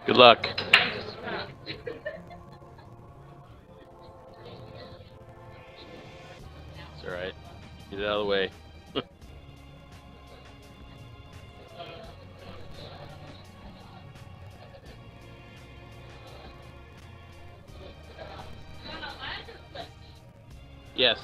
Good luck. It's alright. Get it out of the way. Yes.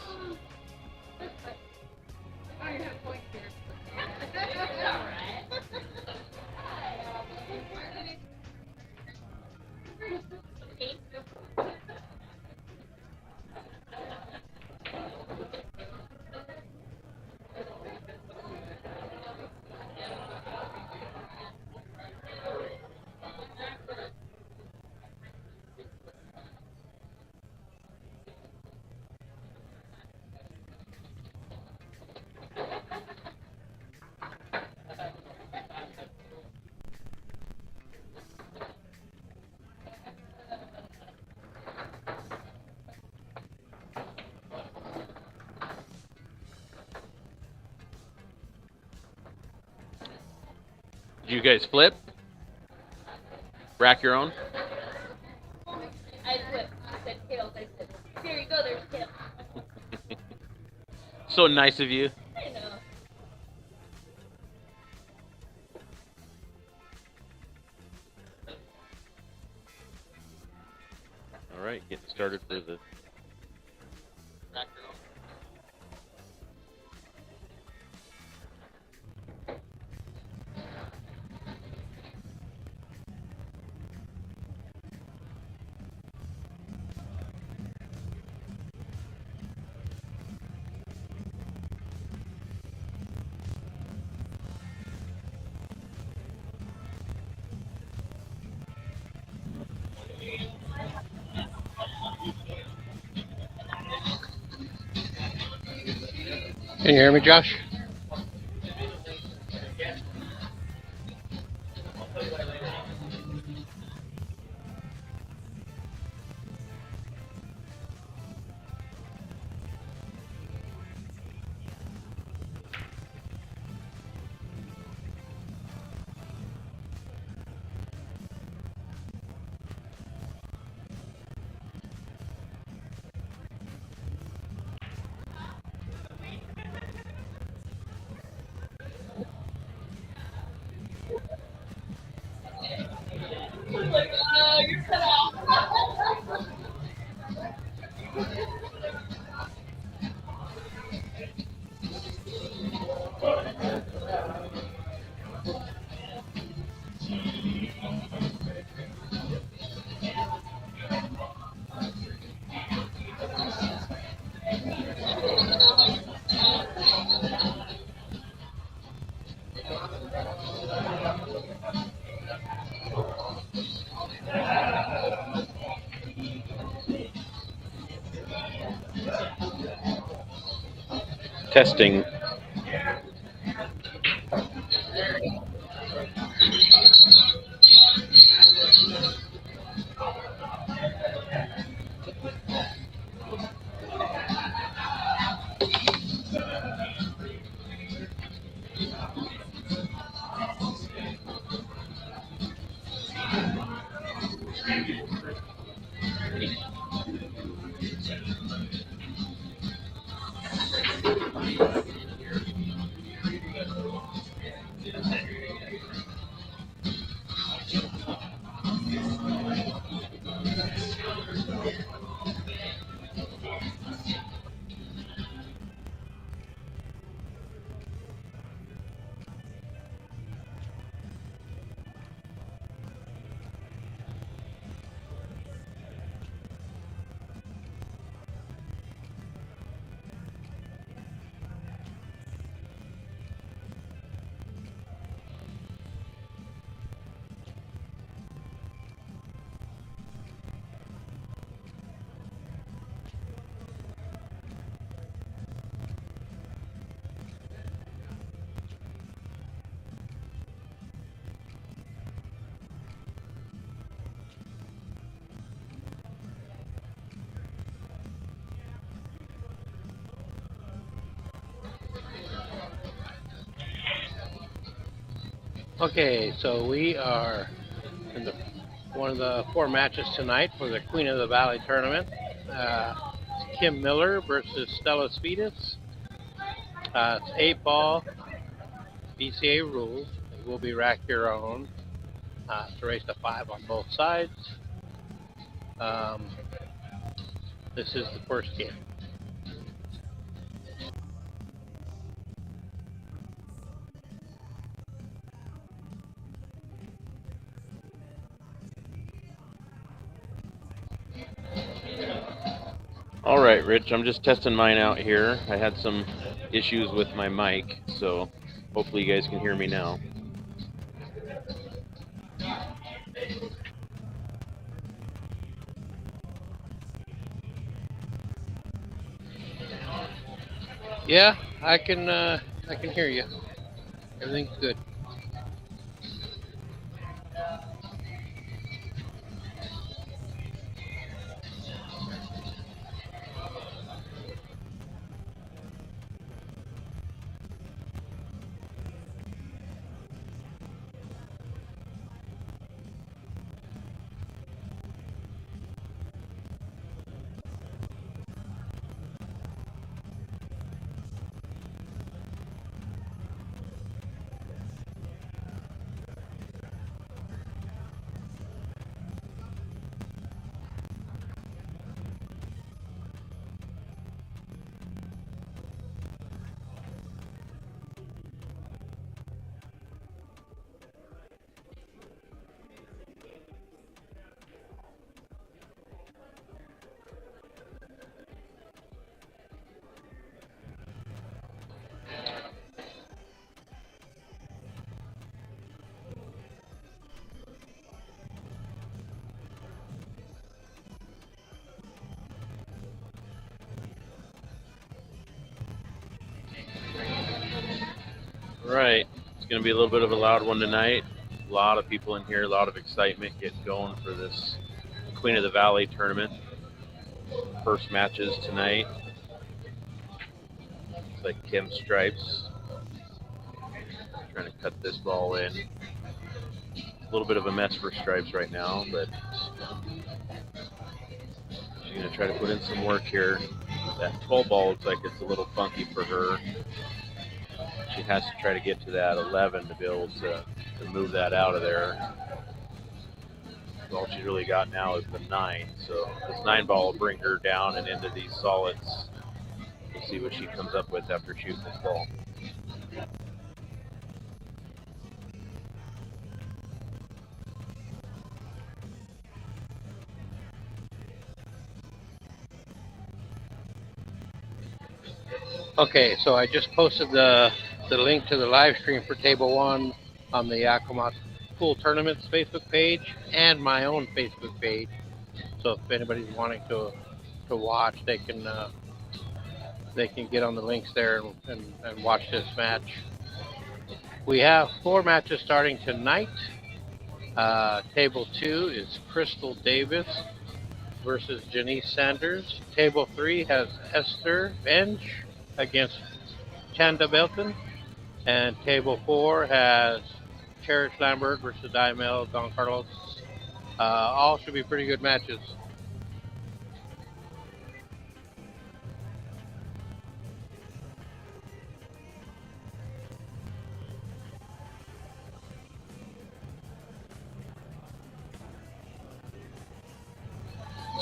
Did you guys flip? Rack your own? I flipped. I said tails. I said, here you go, there's tails. So nice of you. I know. Alright, getting started for the rack your own. Can you hear me, Josh? You're cut off. Testing. Okay, so we are in the one of the 4 matches tonight for the Queen of the Valley tournament. Kim Miller versus STELLA SPEEDIS. It's 8 ball, BCA rules. It will be rack your own. It's a race to 5 on both sides. This is the first game. Alright, Rich, I'm just testing mine out here. I had some issues with my mic, so hopefully you guys can hear me now. Yeah, I can hear you. Everything's good. Right, it's going to be a little bit of a loud one tonight. A lot of people in here, a lot of excitement getting going for this Queen of the Valley tournament. First matches tonight. Looks like Kim Stripes trying to cut this ball in. A little bit of a mess for Stripes right now, but she's going to try to put in some work here. That 12 ball looks like it's a little funky for her. She has to try to get to that 11 to be able to move that out of there. All she's really got now is the 9. So this 9 ball will bring her down and into these solids. We'll see what she comes up with after shooting this ball. Okay, so I just posted the link to the live stream for Table 1 on the Yakima Pool Tournaments Facebook page and my own Facebook page. So if anybody's wanting to watch, they can get on the links there and watch this match. We have 4 matches starting tonight. Table 2 is Crystal Davis versus Janice Sanders. Table 3 has Esther Bench against Chanda Belton. And Table 4 has Cherish Lambert versus Diamel Don Carlos. All should be pretty good matches.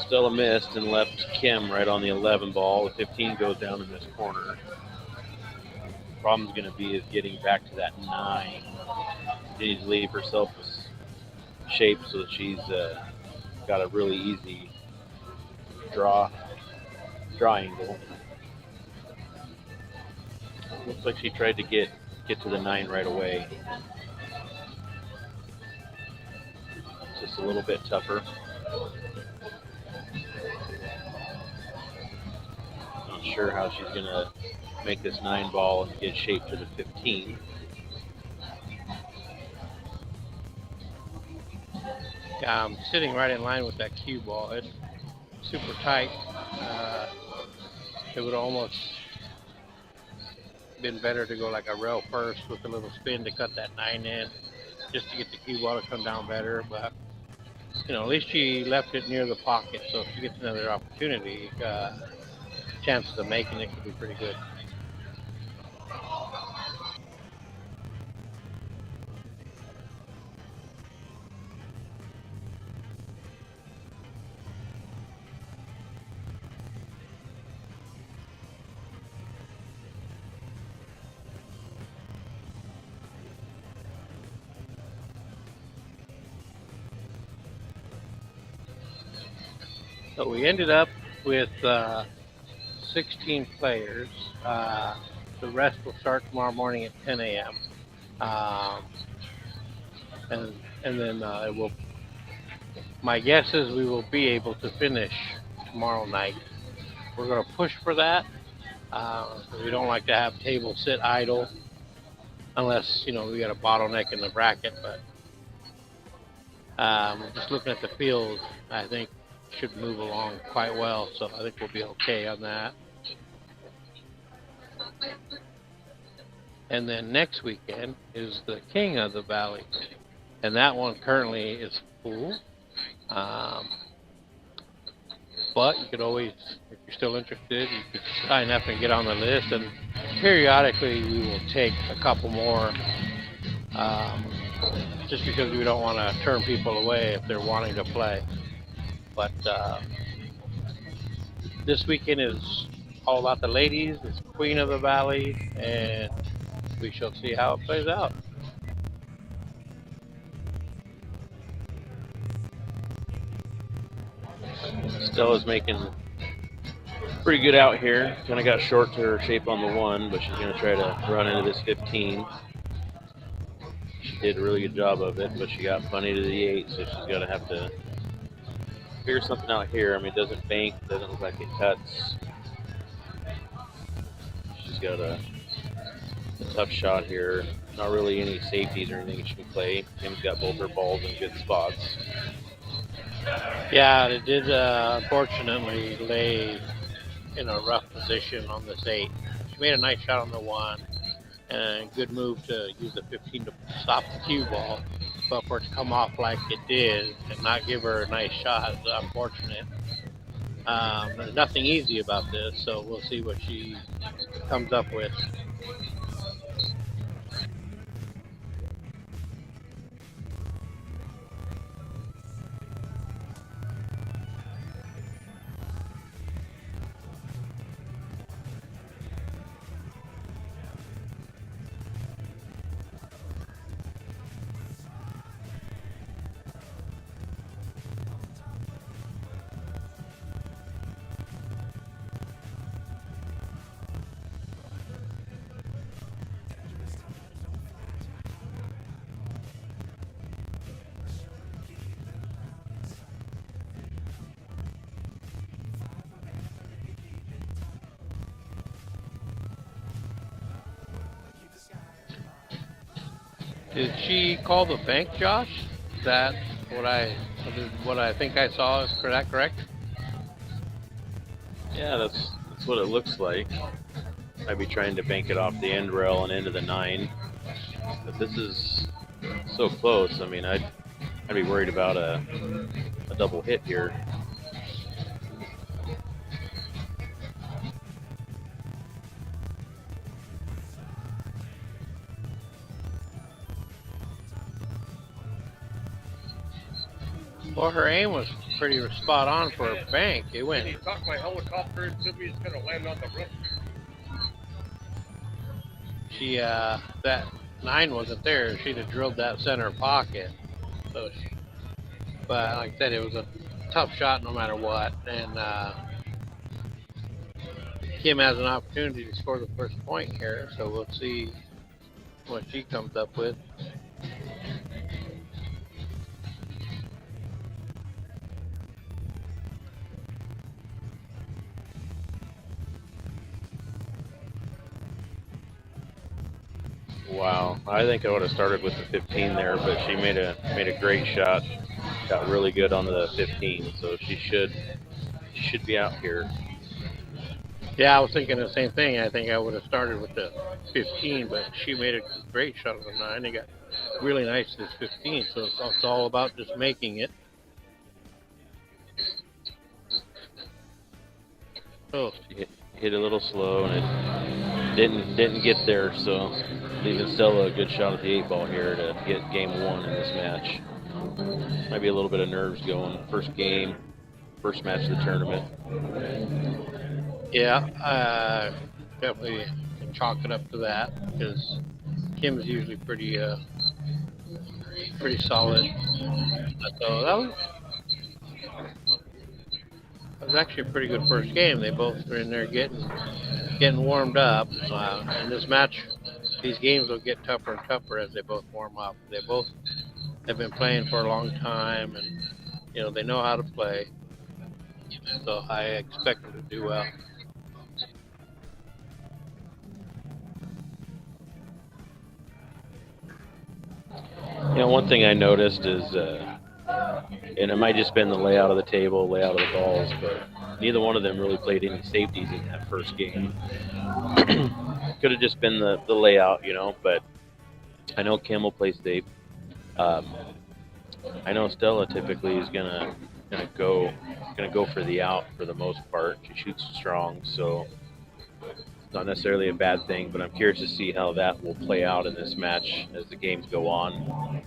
Stella missed and left Kim right on the 11 ball. The 15 goes down in this corner. The problem's going to be is getting back to that 9. She needs to leave herself with shape so that she's got a really easy draw angle. Looks like she tried to get to the 9 right away. It's just a little bit tougher. Not sure how she's going to make this 9 ball and get shape to the 15. Yeah, I'm sitting right in line with that cue ball. It's super tight. It would almost been better to go like a rail first with a little spin to cut that 9 in, just to get the cue ball to come down better. But at least she left it near the pocket, so if she gets another opportunity, chances of making it could be pretty good. So we ended up with 16 players. The rest will start tomorrow morning at 10 a.m. And then it will. My guess is we will be able to finish tomorrow night. We're going to push for that. We don't like to have tables sit idle unless we got a bottleneck in the bracket. But just looking at the field, I think should move along quite well. So I think we'll be okay on that. And then next weekend is the King of the Valley, and that one currently is full. But you could always, if you're still interested, you could sign up and get on the list. And periodically, we will take a couple more, just because we don't want to turn people away if they're wanting to play. But this weekend is all about the ladies. It's Queen of the Valley, and we shall see how it plays out. Stella's making pretty good out here. Kind of got short to her shape on the 1, but she's going to try to run into this 15. She did a really good job of it, but she got funny to the 8, so she's going to have to figure something out here. I mean, it doesn't bank, doesn't look like it cuts. She's got a tough shot here. Not really any safeties or anything she can play. Kim's got both her balls in good spots. Yeah, it did unfortunately lay in a rough position on this 8. She made a nice shot on the 1, and a good move to use the 15 to stop the cue ball. But for it to come off like it did and not give her a nice shot is unfortunate. There's nothing easy about this, so we'll see what she comes up with. Did she call the bank, Josh? Is that what I think I saw? Is that correct? Yeah, that's what it looks like. I'd be trying to bank it off the end rail and into the 9. But this is so close. I mean, I'd be worried about a double hit here. Well, her aim was pretty spot on for a bank. It went. He thought my helicopter and somebody's gonna land on the roof. She that 9 wasn't there. She'd have drilled that center pocket. So, but like I said, it was a tough shot no matter what. And Kim has an opportunity to score the first point here, so we'll see what she comes up with. Wow, I think I would have started with the 15 there, but she made a great shot. Got really good on the 15, so she should be out here. Yeah, I was thinking the same thing. I think I would have started with the 15, but she made a great shot on the 9. They got really nice to this 15, so it's all about just making it. Oh, She hit a little slow, and it didn't get there. So leaving Stella a good shot at the 8 ball here to get game 1 in this match. Might be a little bit of nerves going. First game, first match of the tournament. yeah, definitely chalk it up to that because Kim's usually pretty solid. So that was actually a pretty good first game. They both were in there getting warmed up. And this match, these games will get tougher and tougher as they both warm up. They both have been playing for a long time, and they know how to play. So I expect them to do well. One thing I noticed is, and it might just been the layout of the table, layout of the balls, but neither one of them really played any safeties in that first game. Could have just been the layout, but I know Kim will play safe. I know Stella typically is gonna go for the out for the most part. She shoots strong, so it's not necessarily a bad thing, but I'm curious to see how that will play out in this match as the games go on.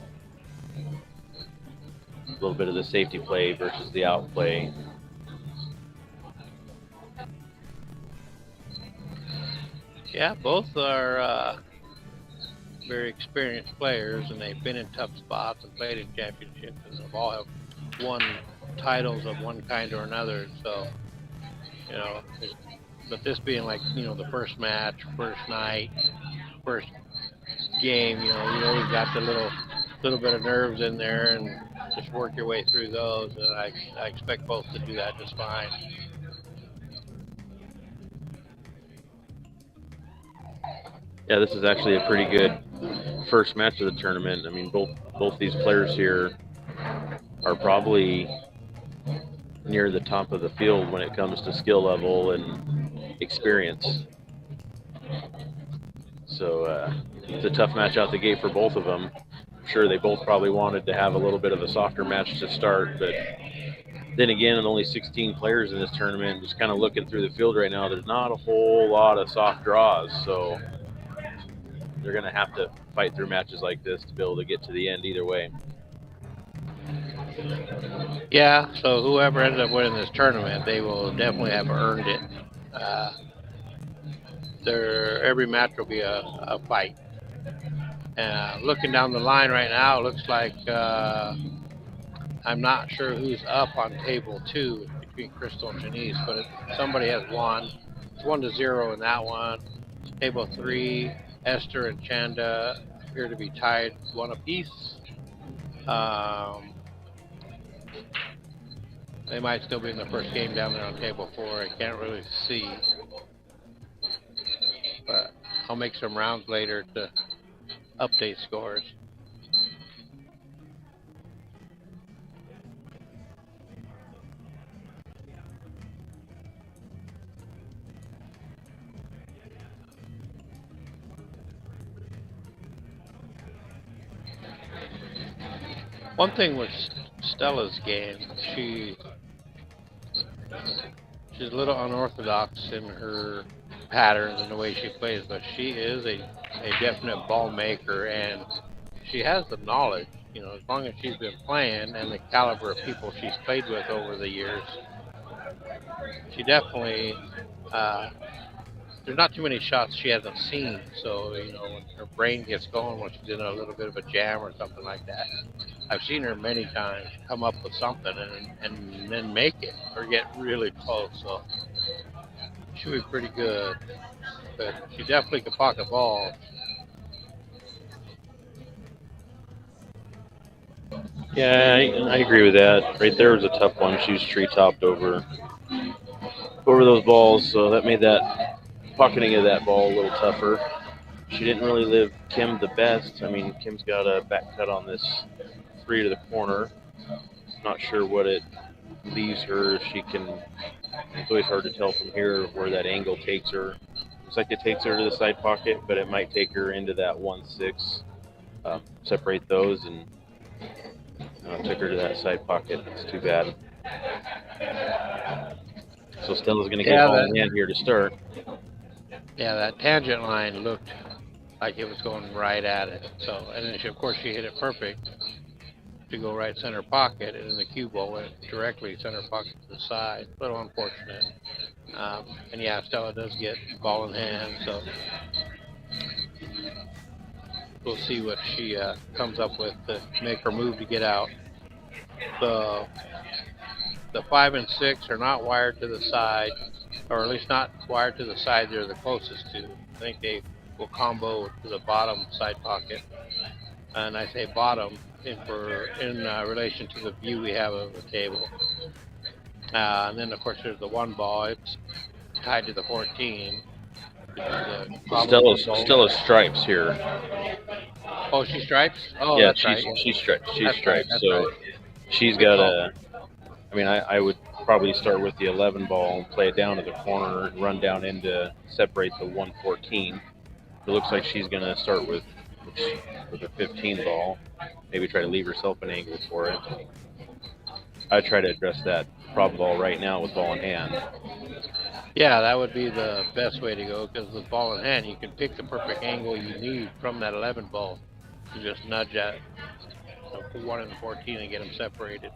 A little bit of the safety play versus the out play. Yeah, both are very experienced players, and they've been in tough spots and played in championships, and they've all have won titles of one kind or another. So, but this being like the first match, first night, first game, you always got the little bit of nerves in there, and just work your way through those. And I expect both to do that just fine. Yeah, this is actually a pretty good first match of the tournament. I mean, both these players here are probably near the top of the field when it comes to skill level and experience. So it's a tough match out the gate for both of them. I'm sure they both probably wanted to have a little bit of a softer match to start, but then again, with only 16 players in this tournament, just kind of looking through the field right now, there's not a whole lot of soft draws, so they're going to have to fight through matches like this to be able to get to the end either way. Yeah, so whoever ends up winning this tournament, they will definitely have earned it. Every match will be a fight. Looking down the line right now, it looks like I'm not sure who's up on table 2 between Crystal and Janice, but somebody has won. It's 1-0 in that one. Table 3, Esther and Chanda appear to be tied 1 apiece. They might still be in the first game down there on table 4. I can't really see. But I'll make some rounds later to update scores. One thing with Stella's game, she's a little unorthodox in her patterns and the way she plays, but she is a definite ball maker, and she has the knowledge, as long as she's been playing and the caliber of people she's played with over the years. She definitely, there's not too many shots she hasn't seen, so, when her brain gets going, when she's in a little bit of a jam or something like that, I've seen her many times come up with something and then make it or get really close, so she'll be pretty good. But she definitely can pocket balls. Yeah, I agree with that. Right there was a tough one. She was tree-topped over those balls, so that made that pocketing of that ball a little tougher. She didn't really live Kim the best. I mean, Kim's got a back cut on this 3 to the corner. Not sure what it leaves her. She can. It's always hard to tell from here where that angle takes her. Looks like it takes her to the side pocket, but it might take her into that 1-6. Separate those, and took her to that side pocket. It's too bad. So Stella's going to get Yeah, ball that, in hand here to start. yeah, that tangent line looked like it was going right at it. So, and then of course she hit it perfect to go right center pocket, and then the cue ball went directly center pocket to the side. A little unfortunate. And yeah, Stella does get ball in hand, so we'll see what she comes up with to make her move to get out. The 5 and 6 are not wired to the side, or at least not wired to the side they're the closest to. I think they will combo to the bottom side pocket. And I say bottom in relation to the view we have of the table. And then, of course, there's the 1 ball. It's tied to the 14. Stella's stripes here. Oh, she stripes? Oh, Yeah, that's right. she's stripes. She's That's stripes. right, So right. she's got a. I mean, I would probably start with the 11 ball and play it down to the corner and run down in to separate the 114. It looks like she's going to start with a 15 ball. Maybe try to leave herself an angle for it. I try to address that problem ball right now with ball in hand. Yeah, that would be the best way to go, because with ball in hand, you can pick the perfect angle you need from that 11 ball. You just nudge that, the 1 and the 14 and get them separated.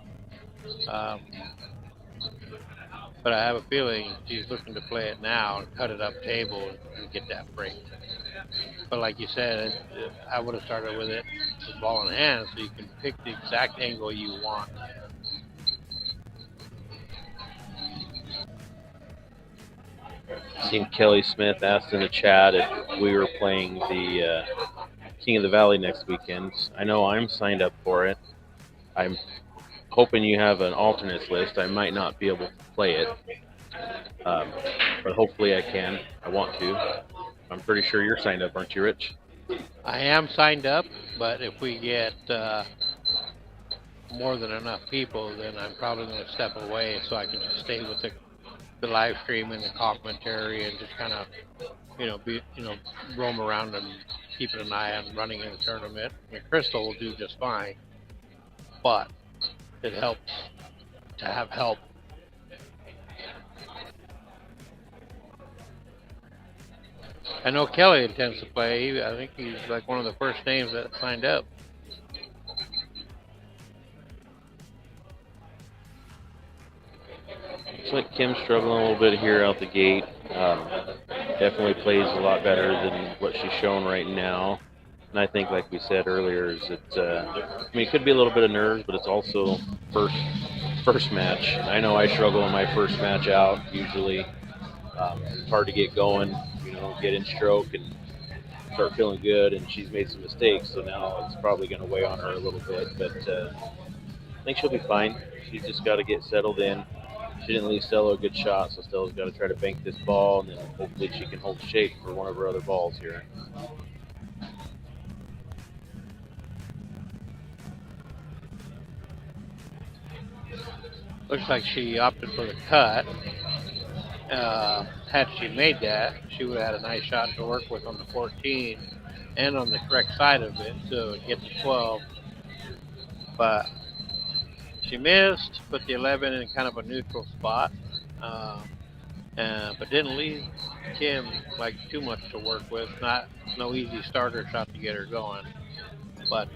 But I have a feeling she's looking to play it now and cut it up table and get that break. But like you said, I would have started with it with ball in hand, so you can pick the exact angle you want. Seen Kelly Smith asked in the chat if we were playing the King of the Valley next weekend. I know I'm signed up for it. I'm hoping you have an alternates list. I might not be able to play it, but hopefully I can. I want to. I'm pretty sure you're signed up, aren't you, Rich? I am signed up, but if we get more than enough people, then I'm probably going to step away so I can just stay with the live stream and the commentary and just kind of, roam around and keeping an eye on running in the tournament. I mean, Crystal will do just fine, but it helps to have help. I know Kelly intends to play. I think he's like one of the first names that signed up. Looks like Kim's struggling a little bit here out the gate. Definitely plays a lot better than what she's showing right now. And I think, like we said earlier, is that it could be a little bit of nerves, but it's also first match. I know I struggle in my first match out. Usually, it's hard to get going. Get in stroke and start feeling good. And she's made some mistakes, so now it's probably going to weigh on her a little bit. But I think she'll be fine. She's just got to get settled in. She didn't leave Stella a good shot, so Stella's got to try to bank this ball, and then hopefully she can hold shape for one of her other balls here. Looks like she opted for the cut. Had she made that, she would have had a nice shot to work with on the 14 and on the correct side of it to get to 12. But she missed, put the 11 in kind of a neutral spot, but didn't leave Kim like too much to work with. No easy starter shot to get her going. But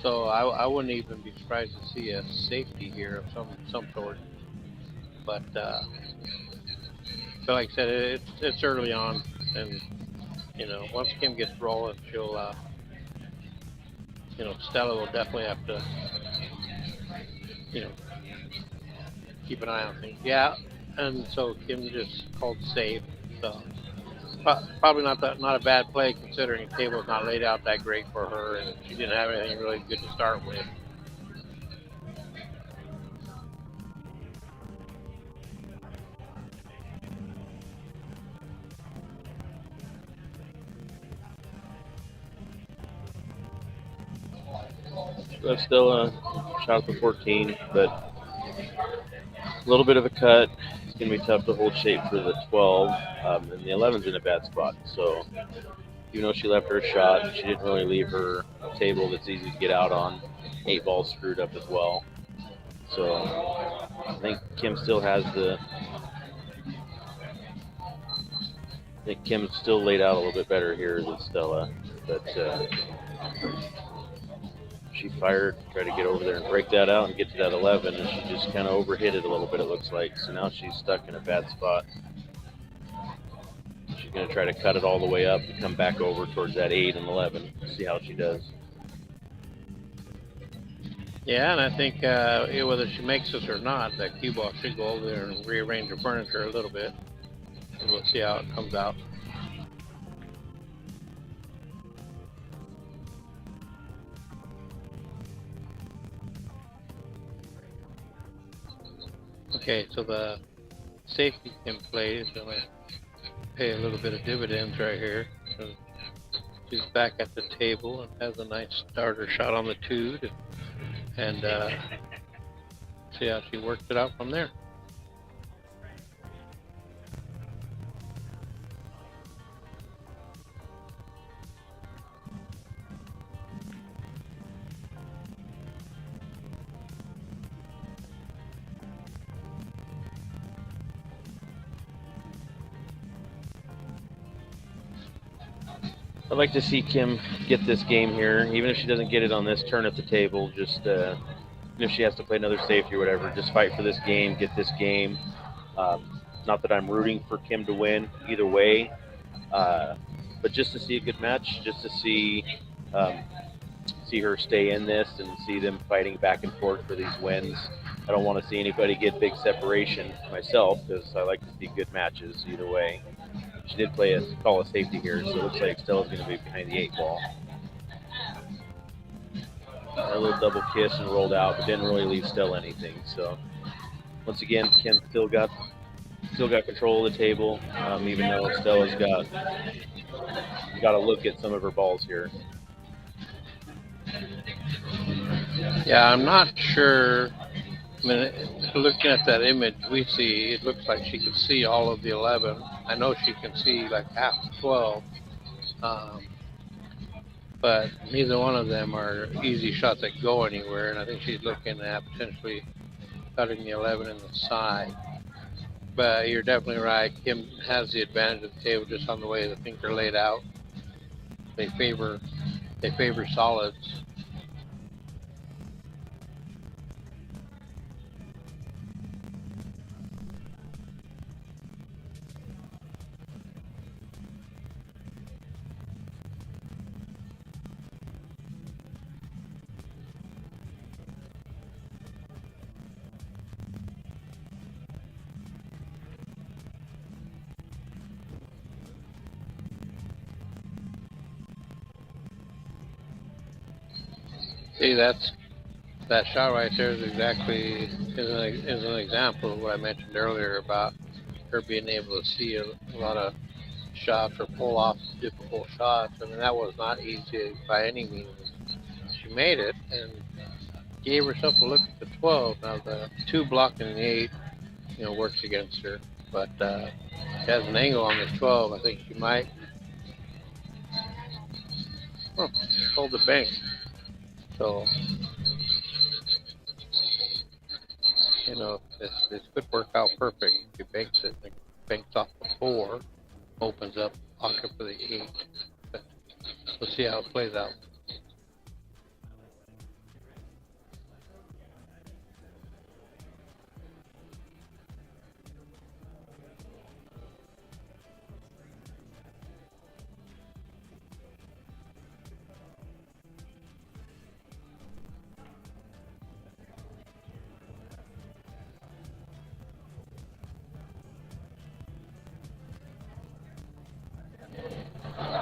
so I wouldn't even be surprised to see a safety here of some sort. But like I said, it's early on, and once Kim gets rolling, she'll Stella will definitely have to keep an eye on things. Yeah, and so Kim just called safe. So probably not a bad play considering the table's not laid out that great for her, and she didn't have anything really good to start with. That's still a shot at the 14, but a little bit of a cut. It's going to be tough to hold shape for the 12, and the 11's in a bad spot. So even though she left her a shot, she didn't really leave her a table that's easy to get out on. 8 balls screwed up as well. So I think Kim still has the. I think Kim's still laid out a little bit better here than Stella, but she fired, tried to get over there and break that out and get to that 11, and she just kind of overhit it a little bit, it looks like. So now she's stuck in a bad spot. She's going to try to cut it all the way up and come back over towards that 8 and 11. See how she does. Yeah, and I think whether she makes this or not, that cue ball should go over there and rearrange the furniture a little bit. And we'll see how it comes out. Okay, so the safety in play is going to pay a little bit of dividends right here. So she's back at the table and has a nice starter shot on the tood, and see how she works it out from there. I'd like to see Kim get this game here, even if she doesn't get it on this turn at the table. Just even if she has to play another safety or whatever, just fight for this game, get this game. Not that I'm rooting for Kim to win either way, but just to see a good match, just to see her stay in this and see them fighting back and forth for these wins. I don't want to see anybody get big separation myself, because I like to see good matches either way. She did call a safety here, so it looks like Stella's going to be behind the 8 ball. A little double kiss and rolled out, but didn't really leave Stella anything. So once again, Kim still got control of the table, even though Stella's got a look at some of her balls here. Yeah, I'm not sure. I mean, looking at that image we see, it looks like she can see all of the 11. I know she can see like half the 12, but neither one of them are easy shots that go anywhere, and I think she's looking at potentially cutting the 11 in the side. But you're definitely right. Kim has the advantage of the table just on the way the things are laid out. They favor solids. See, that shot right there is exactly is an example of what I mentioned earlier about her being able to see a lot of shots or pull off difficult shots. I mean, that was not easy by any means. She made it and gave herself a look at the 12. Now the 2 blocking the 8, works against her, but she has an angle on this 12. I think she might hold the bank. So, this could work out perfect. If he banks it, and banks off the 4, opens up pocket for the 8. But we'll see how it plays out.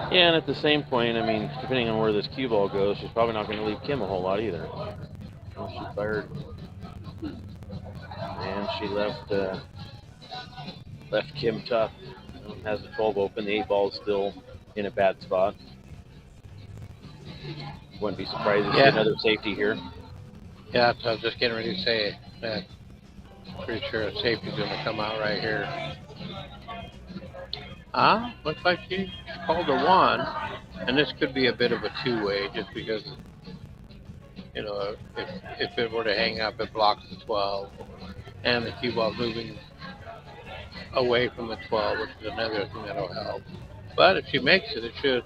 Yeah, and at the same point, I mean, depending on where this cue ball goes, she's probably not going to leave Kim a whole lot either. Well, she fired, and she left Kim tough. Has the 12 open. The 8 ball is still in a bad spot. Wouldn't be surprised to see another safety here. Yeah, I was just getting ready to say that. Pretty sure a safety's going to come out right here. Looks like she called a 1, and this could be a bit of a 2-way just because, You know, if it were to hang up, it blocks the 12, and the cue ball moving away from the 12, which is another thing that'll help. But if she makes it, it should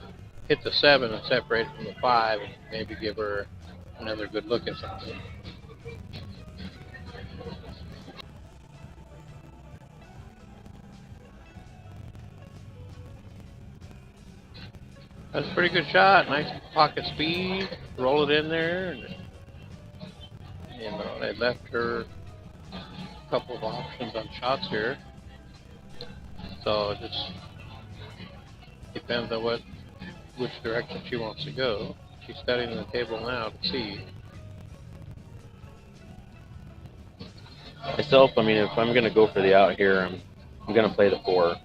hit the 7 and separate from the 5, and maybe give her another good look at something. That's a pretty good shot. Nice pocket speed. Roll it in there. And, you know, they left her a couple of options on shots here. So it just depends on which direction she wants to go. She's studying the table now to see. Myself, I mean, if I'm going to go for the out here, I'm going to play the 4.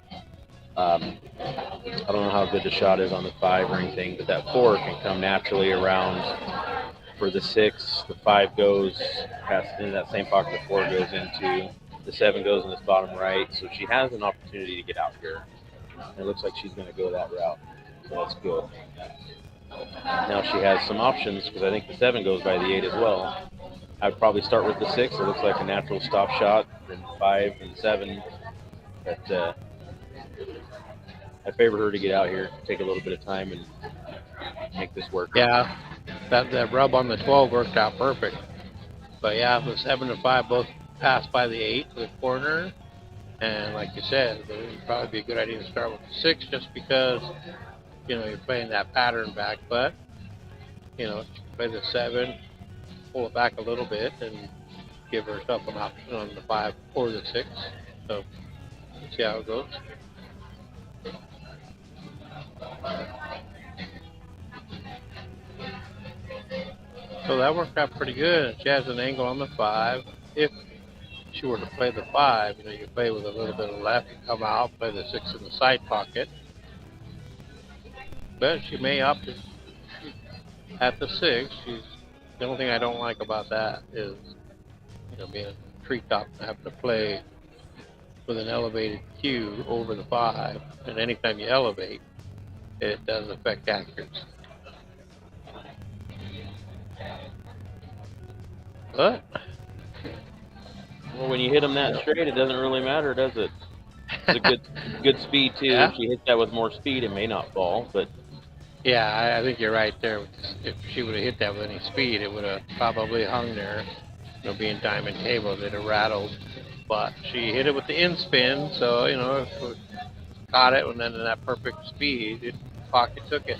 I don't know how good the shot is on the 5 or anything, but that 4 can come naturally around for the 6. The 5 goes past into that same pocket the 4 goes into. The 7 goes in this bottom right, so she has an opportunity to get out here. And it looks like she's going to go that route, so that's good. Now she has some options because I think the 7 goes by the 8 as well. I'd probably start with the 6. It looks like a natural stop shot, then 5 and 7. But I favor her to get out here, take a little bit of time, and make this work. Yeah, that rub on the 12 worked out perfect. But yeah, the 7 and 5 both passed by the 8 to the corner. And like you said, it would probably be a good idea to start with the 6 just because, you know, you're playing that pattern back. But, you know, play the 7, pull it back a little bit, and give herself an option on the 5 or the 6. So, see how it goes. So that worked out pretty good. She has an angle on the 5. If she were to play the 5, you know, you play with a little bit of left and come out, play the 6 in the side pocket. But she may opt at the 6. The only thing I don't like about that is, you know, being a treetop and having to play with an elevated cue over the 5. And anytime you elevate, it does affect accuracy. But well, when you hit them that straight, it doesn't really matter, does it? It's a good speed too. Yeah. If she hits that with more speed, it may not fall. But yeah, I think you're right there. If she would have hit that with any speed, it would have probably hung there. You know, being diamond table, it'd have rattled. But she hit it with the in spin, so you know, if it caught it and then in that perfect speed, the pocket took it.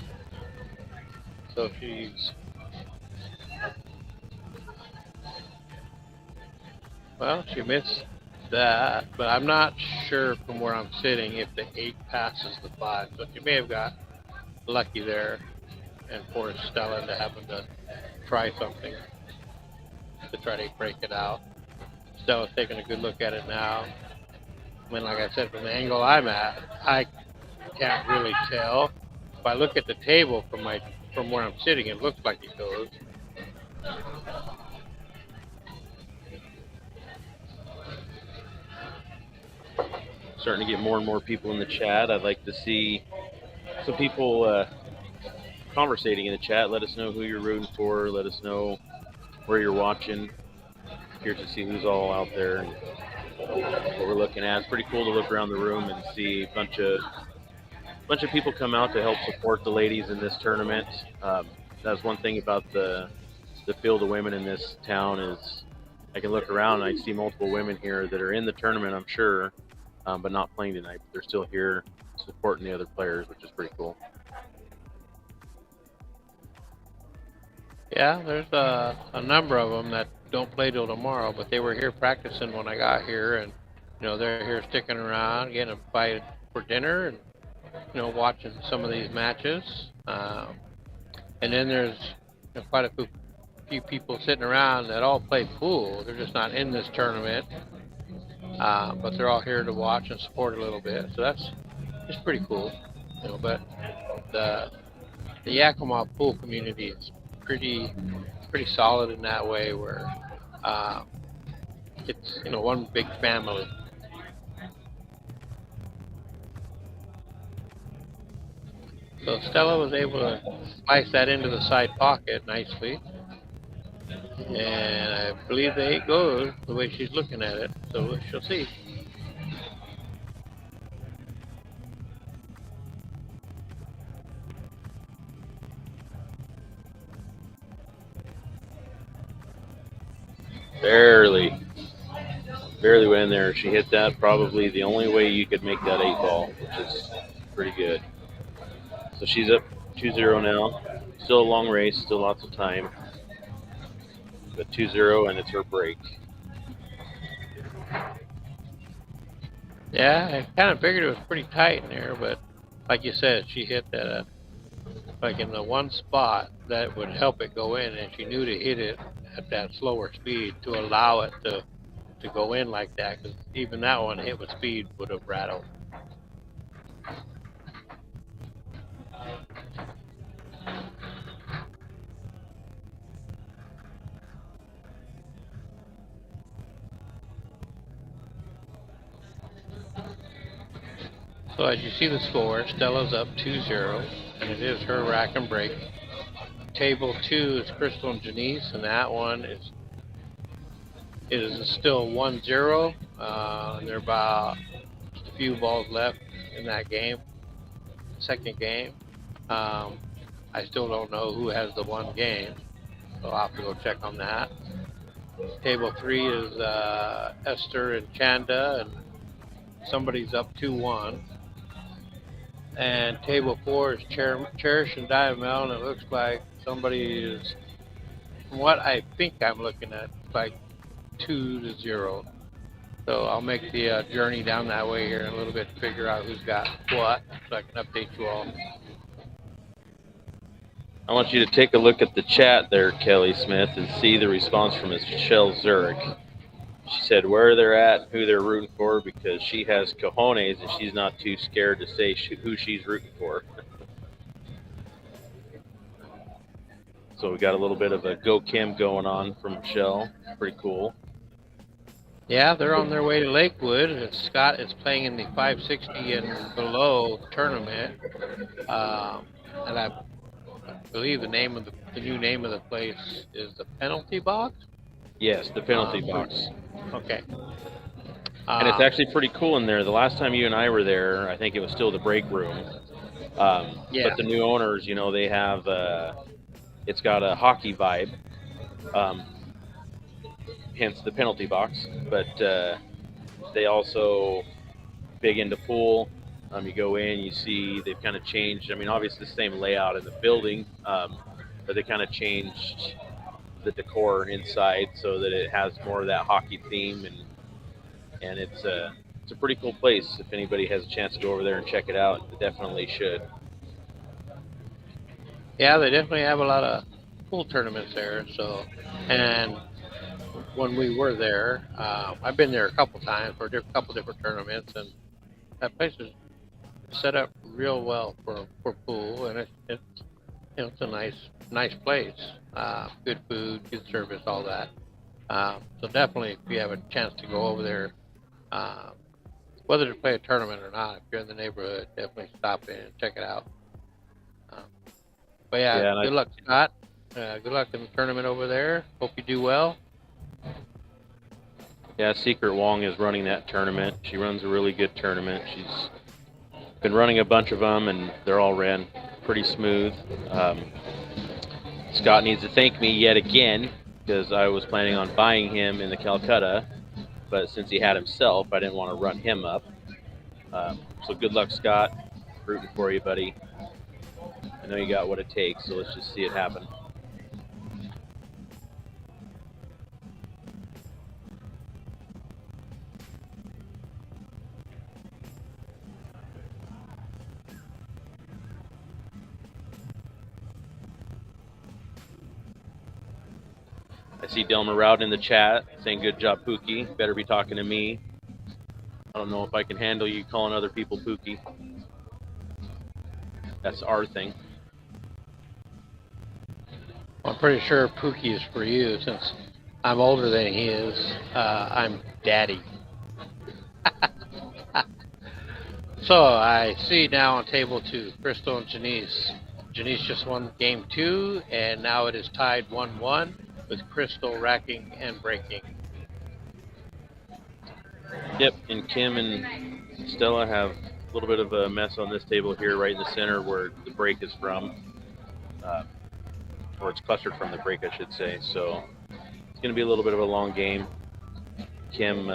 So she's well, she missed that, but I'm not sure from where I'm sitting if the 8 passes the 5. So she may have got lucky there and forced Stella into having to try something to try to break it out. Stella's taking a good look at it now. I mean, like I said, from the angle I'm at, I can't really tell. If I look at the table from where I'm sitting, it looks like it goes. starting to get more and more people in the chat. I'd like to see some people conversating in the chat. Let us know who you're rooting for. Let us know where you're watching. Here to see who's all out there and what we're looking at. It's pretty cool to look around the room and see a bunch of people come out to help support the ladies in this tournament. That's one thing about the field of women in this town is I can look around and I see multiple women here that are in the tournament, I'm sure, but not playing tonight. But they're still here supporting the other players, which is pretty cool. Yeah, there's a number of them that don't play till tomorrow, but they were here practicing when I got here, and you know they're here sticking around, getting invited for dinner, and you know watching some of these matches. And then there's quite a few people sitting around that all play pool. They're just not in this tournament, but they're all here to watch and support a little bit. So that's it's pretty cool, you know. But the Yakima pool community is pretty solid in that way, where it's one big family. So Stella was able to slice that into the side pocket nicely. And I believe the 8 goes the way she's looking at it, so she'll see. Barely went in there. She hit that probably the only way you could make that 8 ball, which is pretty good. So she's up 2-0 now. Still a long race, still lots of time. But 2-0, and it's her break. Yeah, I kind of figured it was pretty tight in there, but like you said, she hit that like in the one spot that would help it go in, and she knew to hit it at that slower speed to allow it to go in like that, because even that one hit with speed would have rattled. So as you see the score, Stella's up 2-0, and it is her rack and break. Table 2 is Crystal and Janice, and that one is still 1-0. There are about just a few balls left in that game, second game. I still don't know who has the one game, so I'll have to go check on that. Table 3 is Esther and Chanda, and somebody's up 2-1. And table 4 is Cherish and Diamel, and it looks like somebody is, from what I think I'm looking at, like 2-0. So I'll make the journey down that way here in a little bit to figure out who's got what, so I can update you all. I want you to take a look at the chat there, Kelly Smith, and see the response from Michelle Zurich. She said where they're at, who they're rooting for, because she has cojones and she's not too scared to say who she's rooting for. So we got a little bit of a Go Kim going on from Michelle. Pretty cool. Yeah, they're on their way to Lakewood. Scott is playing in the 560 and below tournament, and I believe the new name of the place is the Penalty Box. Yes, the Penalty Box. Okay. And it's actually pretty cool in there. The last time you and I were there, I think it was still the break room. Yeah. But the new owners, they have, it's got a hockey vibe, hence the Penalty Box. But they also big into pool. You go in, you see they've kind of changed. I mean, obviously the same layout in the building, but they kind of changed the decor inside so that it has more of that hockey theme, and it's a pretty cool place. If anybody has a chance to go over there and check it out, they definitely should. Yeah, they definitely have a lot of pool tournaments there. So, and when we were there, I've been there a couple times for a couple different tournaments, and that place is set up real well for pool, and it's a nice place. Good food, good service, all that. So definitely, if you have a chance to go over there, whether to play a tournament or not, if you're in the neighborhood, definitely stop in and check it out. But yeah, good luck, Scott. Good luck in the tournament over there. Hope you do well. Yeah, Secret Wong is running that tournament. She runs a really good tournament. She's been running a bunch of them, and they're all ran pretty smooth. Scott needs to thank me yet again, because I was planning on buying him in the Calcutta, but since he had himself, I didn't want to run him up. So good luck, Scott. Rooting for you, buddy. I know you got what it takes, so let's just see it happen. I see Delmer Rowd in the chat saying, good job, Pookie. Better be talking to me. I don't know if I can handle you calling other people Pookie. That's our thing. I'm pretty sure Pookie is for you, since I'm older than he is. I'm Daddy. So I see now on table 2, Crystal and Janice. Janice just won game 2, and now it is tied 1-1. with Crystal racking and breaking. Yep, and Kim and Stella have a little bit of a mess on this table here, right in the center where the break is from, or it's clustered from the break, I should say. So it's going to be a little bit of a long game. Kim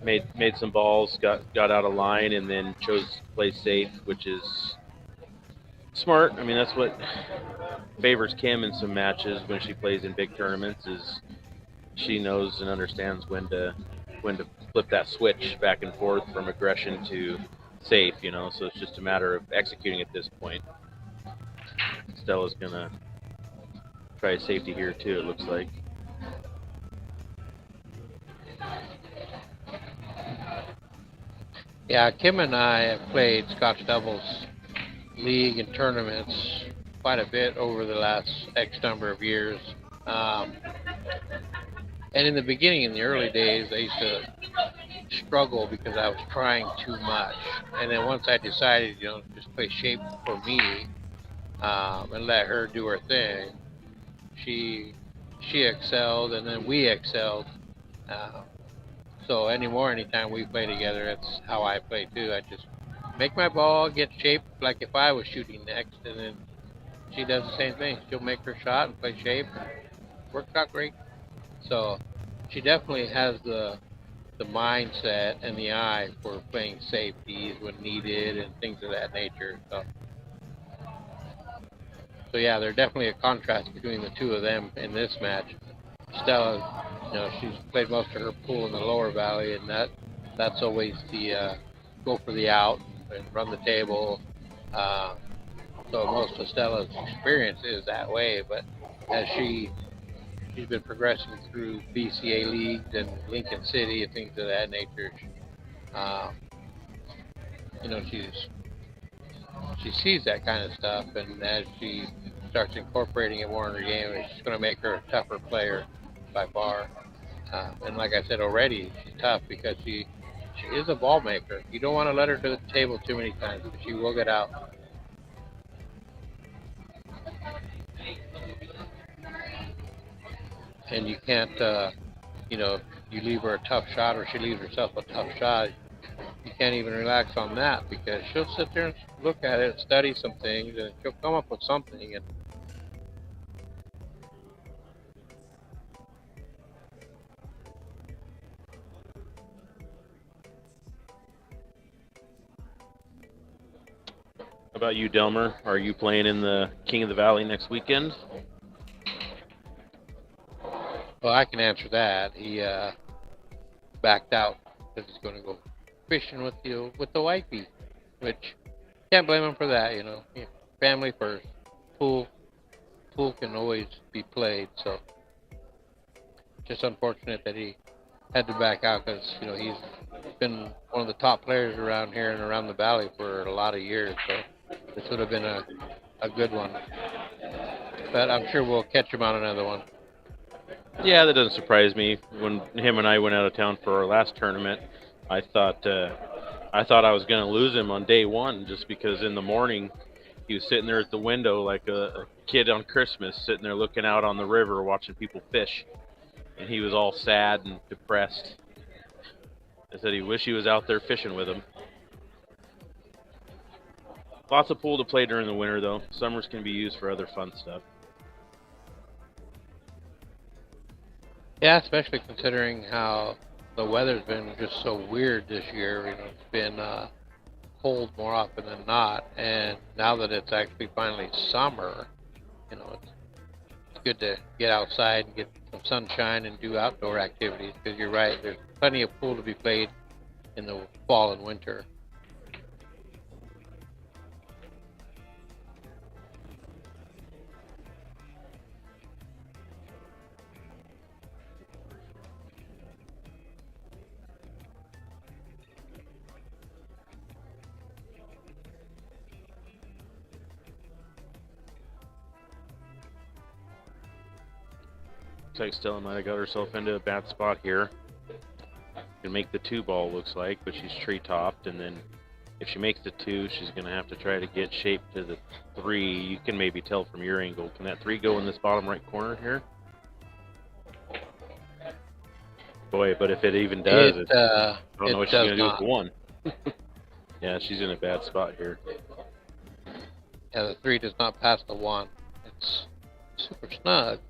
made some balls, got out of line, and then chose to play safe, which is smart. I mean, that's what favors Kim in some matches when she plays in big tournaments. Is she knows and understands when to flip that switch back and forth from aggression to safe. You know, so it's just a matter of executing at this point. Stella's gonna try safety here too. It looks like. Yeah, Kim and I have played Scotch doubles league and tournaments quite a bit over the last X number of years. And in the beginning, in the early days, I used to struggle because I was trying too much. And then once I decided, just play shape for me and let her do her thing, she excelled, and then we excelled. So anytime we play together, that's how I play too. I just make my ball, get shape like if I was shooting next, and then she does the same thing. She'll make her shot and play shape, and works out great. So she definitely has the mindset and the eye for playing safeties when needed and things of that nature. So yeah, there's definitely a contrast between the two of them in this match. Stella, she's played most of her pool in the lower valley, and that's always the go for the out and run the table. So most of Stella's experience is that way, but as she's been progressing through BCA leagues and Lincoln City and things of that nature, she sees that kind of stuff, and as she starts incorporating it more in her game, it's going to make her a tougher player by far. And like I said already, she's tough because she is a ball maker. You don't want to let her to the table too many times because she will get out. And you can't, you leave her a tough shot or she leaves herself a tough shot, you can't even relax on that because she'll sit there and look at it, study some things, and she'll come up with something. And How about you, Delmer? Are you playing in the King of the Valley next weekend? well, I can answer that. He backed out because he's going to go fishing with the wifey, which can't blame him for that. Family first. Pool can always be played, so just unfortunate that he had to back out because he's been one of the top players around here and around the valley for a lot of years. So this would have been a good one, but I'm sure we'll catch him on another one. Yeah, that doesn't surprise me. When him and I went out of town for our last tournament, I thought I was going to lose him on day one just because in the morning he was sitting there at the window like a kid on Christmas, sitting there looking out on the river watching people fish, and he was all sad and depressed. I said he wished he was out there fishing with him. Lots of pool to play during the winter, though. Summers can be used for other fun stuff. Yeah, especially considering how the weather's been just so weird this year. It's been cold more often than not, and now that it's actually finally summer, it's good to get outside and get some sunshine and do outdoor activities. Because you're right, there's plenty of pool to be played in the fall and winter. Looks like Stella might have got herself into a bad spot here. Can make the 2 ball, looks like, but she's tree topped, and then If she makes the 2, she's going to have to try to get shape to the 3. You can maybe tell from your angle. Can that 3 go in this bottom right corner here? Boy, but if it even does, I don't know what she's going to do with the 1. Yeah, she's in a bad spot here. Yeah, the 3 does not pass the 1. It's super snug,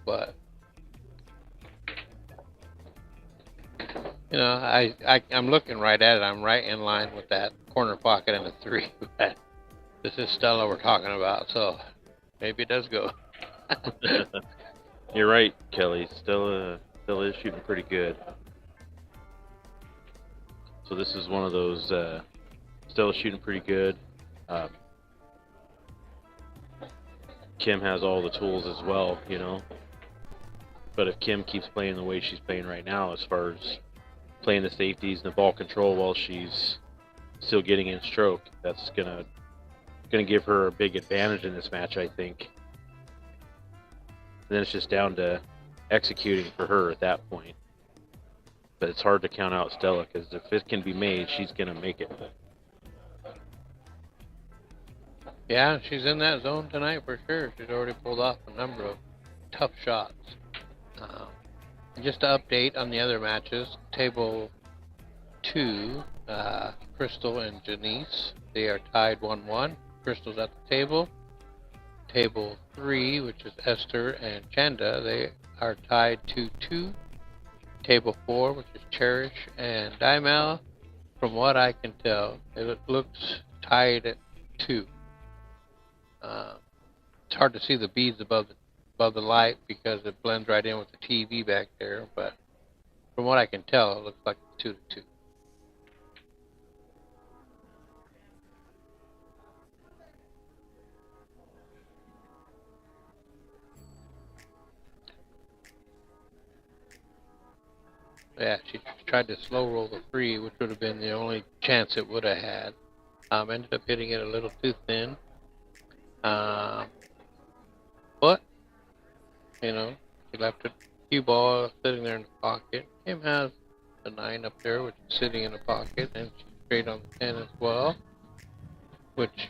but you know, I'm looking right at it. I'm right in line with that corner pocket and the 3. But this is Stella we're talking about, so maybe it does go. You're right, Kelly. Stella is shooting pretty good. So this is one of those. Stella's shooting pretty good. Kim has all the tools as well, you know. But if Kim keeps playing the way she's playing right now, as far as playing the safeties and the ball control while she's still getting in stroke, that's gonna give her a big advantage in this match, I think. And then it's just down to executing for her at that point. But it's hard to count out Stella, because if it can be made, she's gonna make it. Yeah, she's in that zone tonight for sure. She's already pulled off a number of tough shots. Just to update on the other matches, table 2, Crystal and Janice, they are tied 1-1. Crystal's at the table. Table 3, which is Esther and Chanda, they are tied 2-2. Table 4, which is Cherish and Daimel, from what I can tell, it looks tied at 2. It's hard to see the beads above the light because it blends right in with the TV back there, but from what I can tell, it looks like it's 2-2. Yeah, she tried to slow roll the 3, which would have been the only chance it would have had. Ended up hitting it a little too thin. But, you know, she left a cue ball sitting there in the pocket. Kim has a 9 up there, which is sitting in the pocket, and she's straight on the 10 as well. Which,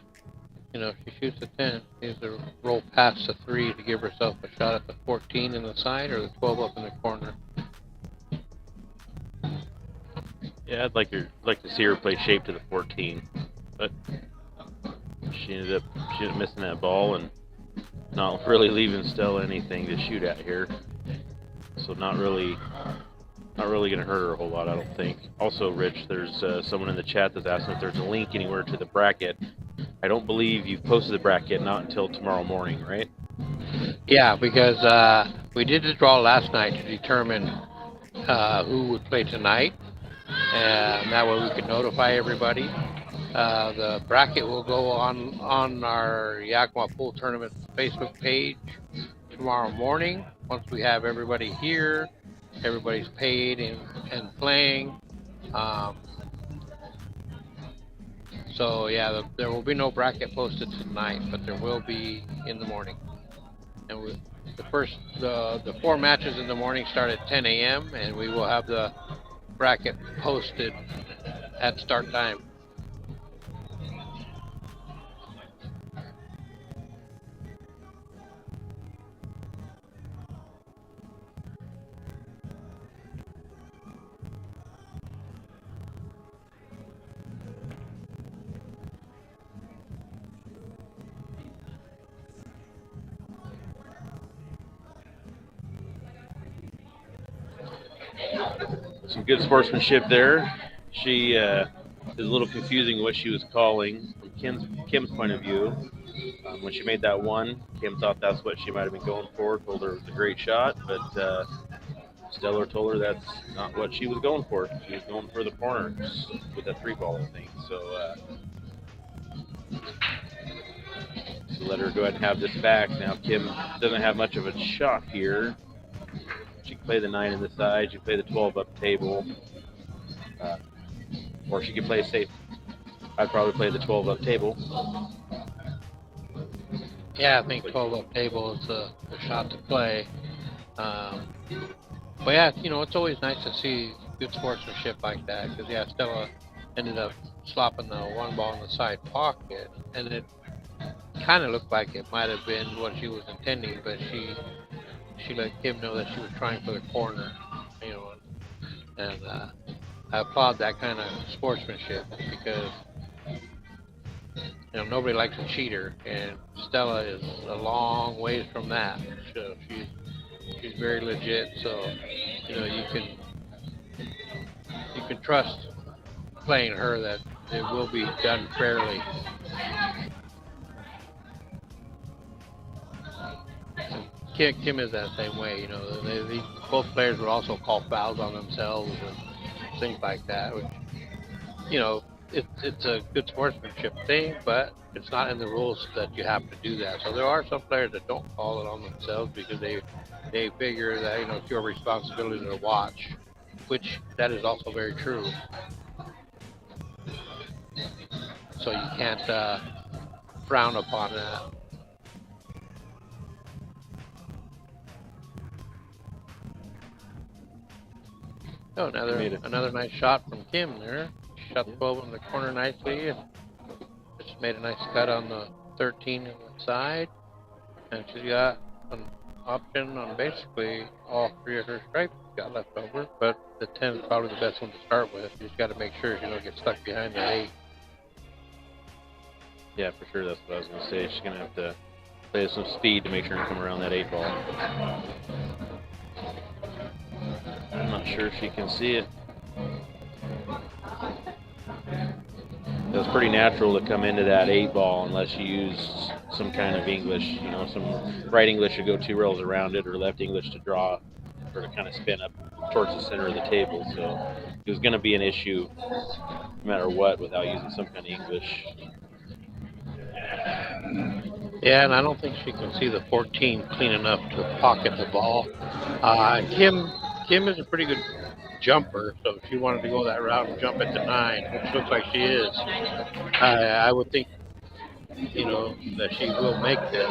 you know, if she shoots a 10, she needs to roll past the 3 to give herself a shot at the 14 in the side or the 12 up in the corner. Yeah, I'd like to see her play shape to the 14, but she ended up missing that ball and not really leaving Stella anything to shoot at here. So not really going to hurt her a whole lot, I don't think. Also, Rich, there's someone in the chat that's asking if there's a link anywhere to the bracket. I don't believe you've posted the bracket, not until tomorrow morning, right? Yeah, because we did the draw last night to determine who would play tonight, and that way we could notify everybody. The bracket will go on our Yakima Pool Tournament Facebook page tomorrow morning. Once we have everybody here, everybody's paid and playing. So yeah, there will be no bracket posted tonight, but there will be in the morning. And the 4 matches in the morning start at 10 a.m. and we will have the bracket posted at start time. Some good sportsmanship there. She is a little confusing what she was calling from Kim's point of view. When she made that 1, Kim thought that's what she might have been going for, told her it was a great shot, but Stella told her that's not what she was going for. She was going for the corners with that 3-ball, I think. So let her go ahead and have this back. Now Kim doesn't have much of a shot here. She can play the 9 in the side, she can play the 12 up table, or she can play safe. I'd probably play the 12 up table. Yeah, I think 12 up table is the shot to play. But yeah, you know, it's always nice to see good sportsmanship like that, because yeah, Stella ended up slopping the one ball in the side pocket, and it kind of looked like it might have been what she was intending, but she let Kim know that she was trying for the corner, you know, and I applaud that kind of sportsmanship because nobody likes a cheater, and Stella is a long ways from that. So she's very legit. So you can trust playing her that it will be done fairly. Kim is that same way. Both players would also call fouls on themselves and things like that, which it's a good sportsmanship thing, but it's not in the rules that you have to do that. So there are some players that don't call it on themselves because they figure that it's your responsibility to watch, which that is also very true. So you can't frown upon that. Oh, another nice shot from Kim there. Shot the 12 in the corner nicely, and just made a nice cut on the 13 on the side. And she's got an option on basically all three of her stripes got left over, but the 10 is probably the best one to start with. You just got to make sure you don't get stuck behind the 8. Yeah, for sure. That's what I was going to say. She's going to have to play some speed to make sure to come around that 8 ball. I'm not sure if she can see it. It was pretty natural to come into that 8 ball unless you use some kind of English, some right English to go 2 rails around it, or left English to draw, or to kind of spin up towards the center of the table. So it was going to be an issue no matter what without using some kind of English. Yeah, and I don't think she can see the 14 clean enough to pocket the ball. Kim is a pretty good jumper, so if she wanted to go that route and jump at the 9, which looks like she is, I would think that she will make this.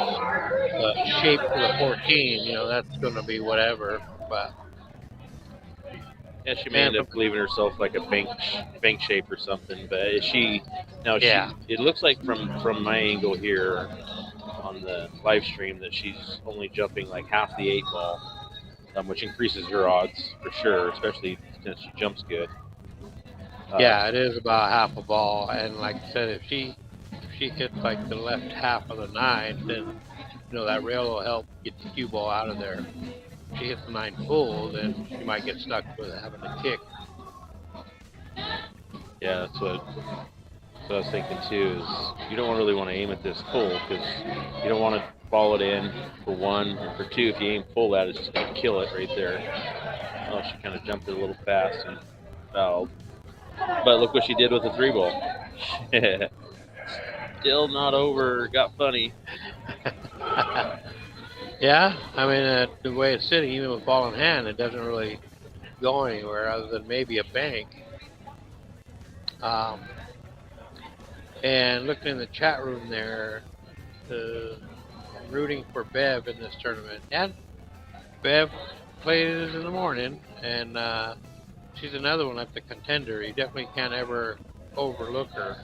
Shape for the 14, that's going to be whatever. But yeah, she may end up leaving herself like a bank shape or something. But it looks like from my angle here on the live stream that she's only jumping like half the 8 ball, which increases her odds for sure, especially since she jumps good. Yeah, it is about half a ball, and like I said, if she hits like the left half of the 9, then that rail will help get the cue ball out of there. If she hits the 9 full, then she might get stuck with having to kick. Yeah, that's what I was thinking too. Is you don't really want to aim at this full because you don't want to ball it in for 1, and for 2, if you aim full at it, it's just going to kill it right there. Oh, she kind of jumped it a little fast and fouled. But look what she did with the 3 ball. Still not over. Got funny. Yeah, I mean, the way it's sitting, even with ball in hand, it doesn't really go anywhere other than maybe a bank. And looking in the chat room there, I'm rooting for Bev in this tournament. And Bev plays in the morning, and she's another one that's a contender. You definitely can't ever overlook her.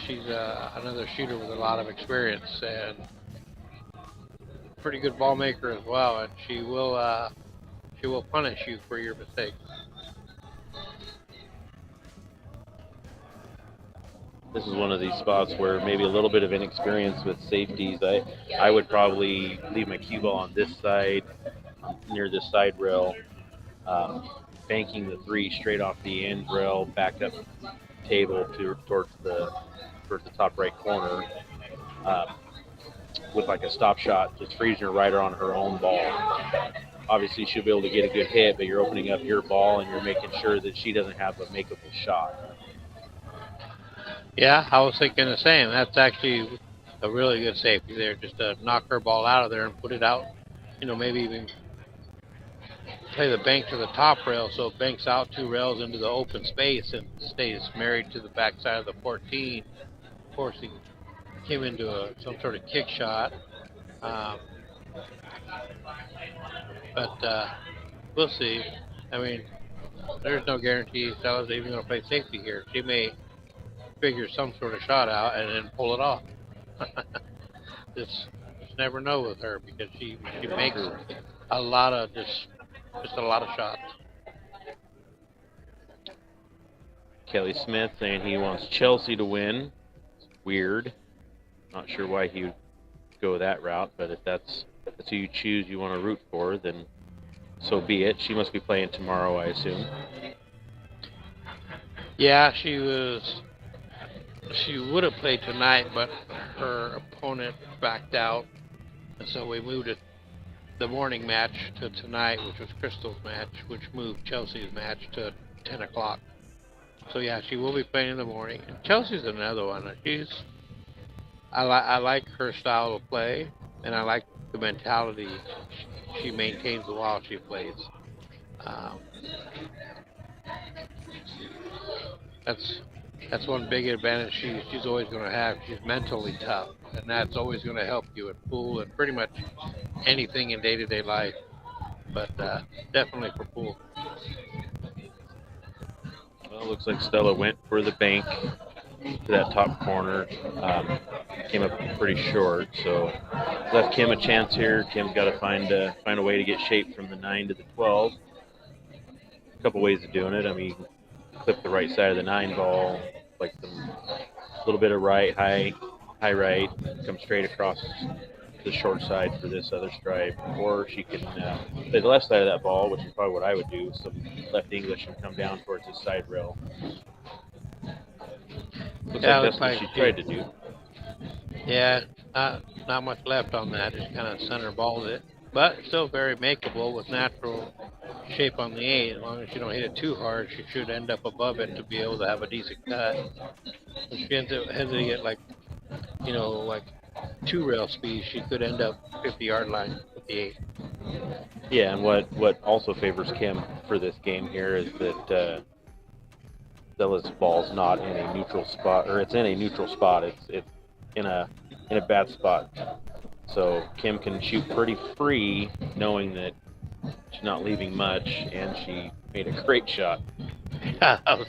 She's another shooter with a lot of experience and pretty good ball maker as well, and she will punish you for your mistakes. This is one of these spots where maybe a little bit of inexperience with safeties. I would probably leave my cue ball on this side, near this side rail, banking the 3 straight off the end rail, back up table towards the top right corner, with like a stop shot, just freezing her right on her own ball. Obviously, she'll be able to get a good hit, but you're opening up your ball and you're making sure that she doesn't have a makeable shot. Yeah, I was thinking the same. That's actually a really good safety there, just to knock her ball out of there and put it out. Maybe even play the bank to the top rail so it banks out 2 rails into the open space and stays married to the backside of the 14, forcing Kim into some sort of kick shot. But we'll see. I mean, there's no guarantee Stella's even going to play safety here. She may figure some sort of shot out and then pull it off. Just never know with her because she makes a lot of just a lot of shots. Kelly Smith saying he wants Chelsea to win. Weird. Not sure why he would go that route, but if that's who you choose, you want to root for, then so be it. She must be playing tomorrow, I assume. Yeah, she would have played tonight, but her opponent backed out, and so we moved it, the morning match to tonight, which was Crystal's match, which moved Chelsea's match to 10 o'clock. So yeah, she will be playing in the morning. And Chelsea's another one. I like her style of play, and I like the mentality she maintains while she plays. That's one big advantage she's always going to have. She's mentally tough, and that's always going to help you at pool and pretty much anything in day-to-day life. But definitely for pool. Well, it looks like Stella went for the bank to that top corner. Came up pretty short, so left Kim a chance here. Kim's got to find a way to get shape from the 9 to the 12. A couple ways of doing it. I mean, you can clip the right side of the 9 ball, like a little bit of right, high right, come straight across the short side for this other stripe, or she can play the left side of that ball, which is probably what I would do, some left English and come down towards the side rail. Looks like that's what she tried to do. Yeah, not much left on that, just kind of center balled it, but still very makeable with natural shape on the 8. As long as you don't hit it too hard, she should end up above it to be able to have a decent cut. If she ends up hitting it like 2 rail speed, she could end up 50-yard line with the 8. Yeah, and what also favors Kim for this game here is that Stella's ball's not in a neutral spot, or it's in a neutral spot. It's in a bad spot. So Kim can shoot pretty free, knowing that she's not leaving much, and she made a great shot. Yeah, that was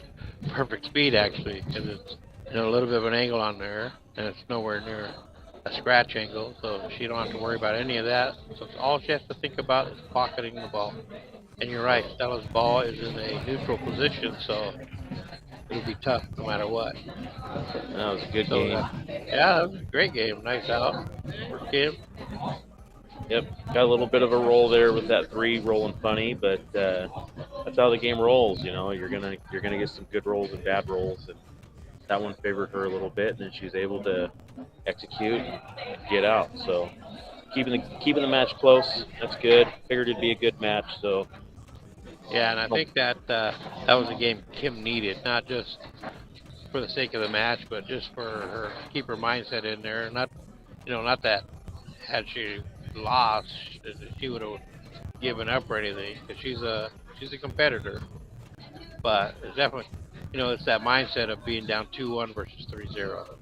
perfect speed actually, because it's a little bit of an angle on there, and it's nowhere near a scratch angle, so she don't have to worry about any of that. So all she has to think about is pocketing the ball. And you're right, Stella's ball is in a neutral position, so it'll be tough no matter what. That was a good game. Yeah, that was a great game. Nice out for Kim. Yep, got a little bit of a roll there with that 3 rolling funny, but that's how the game rolls. You're gonna get some good rolls and bad rolls, and that one favored her a little bit, and then she was able to execute and get out. So keeping the match close, that's good. Figured it'd be a good match. So yeah, and I think that was a game Kim needed, not just for the sake of the match, but just for her to keep her mindset in there. Not that had she lost, she would have given up or anything, because she's a competitor. But it's definitely, it's that mindset of being down 2-1 versus 3-0.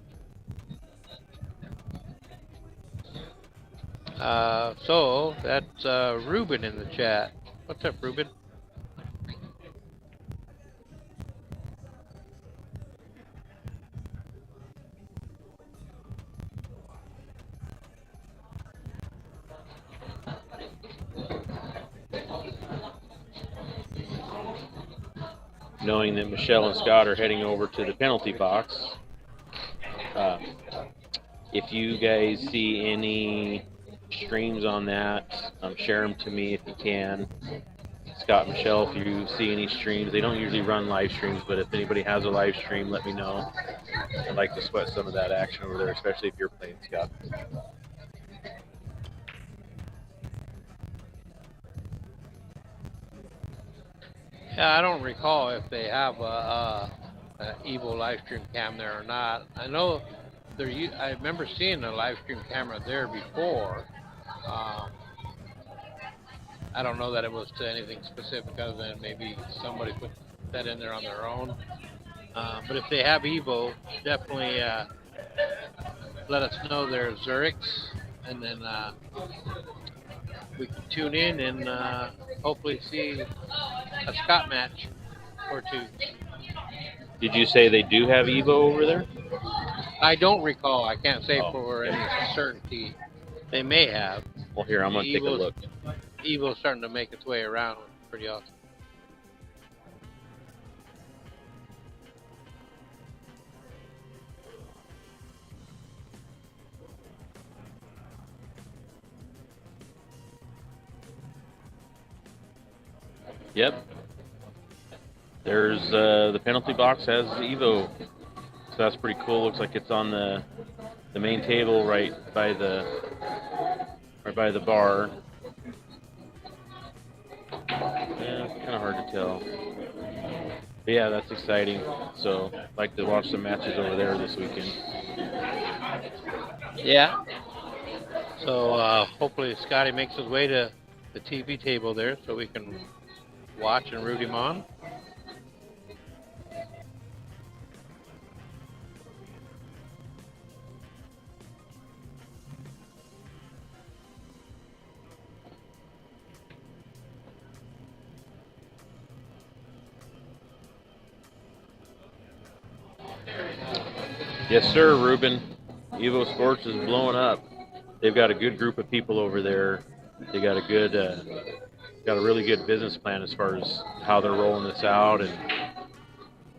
So that's Ruben in the chat. What's up, Ruben? knowing that Michelle and Scott are heading over to the penalty box, if you guys see any streams on that, share them to me if you can. Scott and Michelle, if you see any streams, they don't usually run live streams, but if anybody has a live stream, let me know. I'd like to sweat some of that action over there, especially if you're playing, Scott. Yeah, I don't recall if they have a Evo live stream cam there or not. I know I remember seeing a live stream camera there before. I don't know that it was to anything specific other than maybe somebody put that in there on their own. But if they have Evo, definitely let us know their Zurichs, and then we can tune in and hopefully see a Scott match. or two. Did you say they do have Evo over there? I don't recall. I can't say Oh, for okay. any certainty. They may have. Well, here, I'm going to take a look. Evo's starting to make its way around. Pretty awesome. Yep. There's the penalty box has Evo, so that's pretty cool. Looks like it's on the main table right by the bar. Yeah, it's kind of hard to tell. But yeah, that's exciting. So I'd like to watch some matches over there this weekend. Yeah. So hopefully Scotty makes his way to the TV table there so we can watch and root him on. Yes, sir, Ruben. EvoSports is blowing up. They've got a good group of people over there. They got a good, got a really good business plan as far as how they're rolling this out and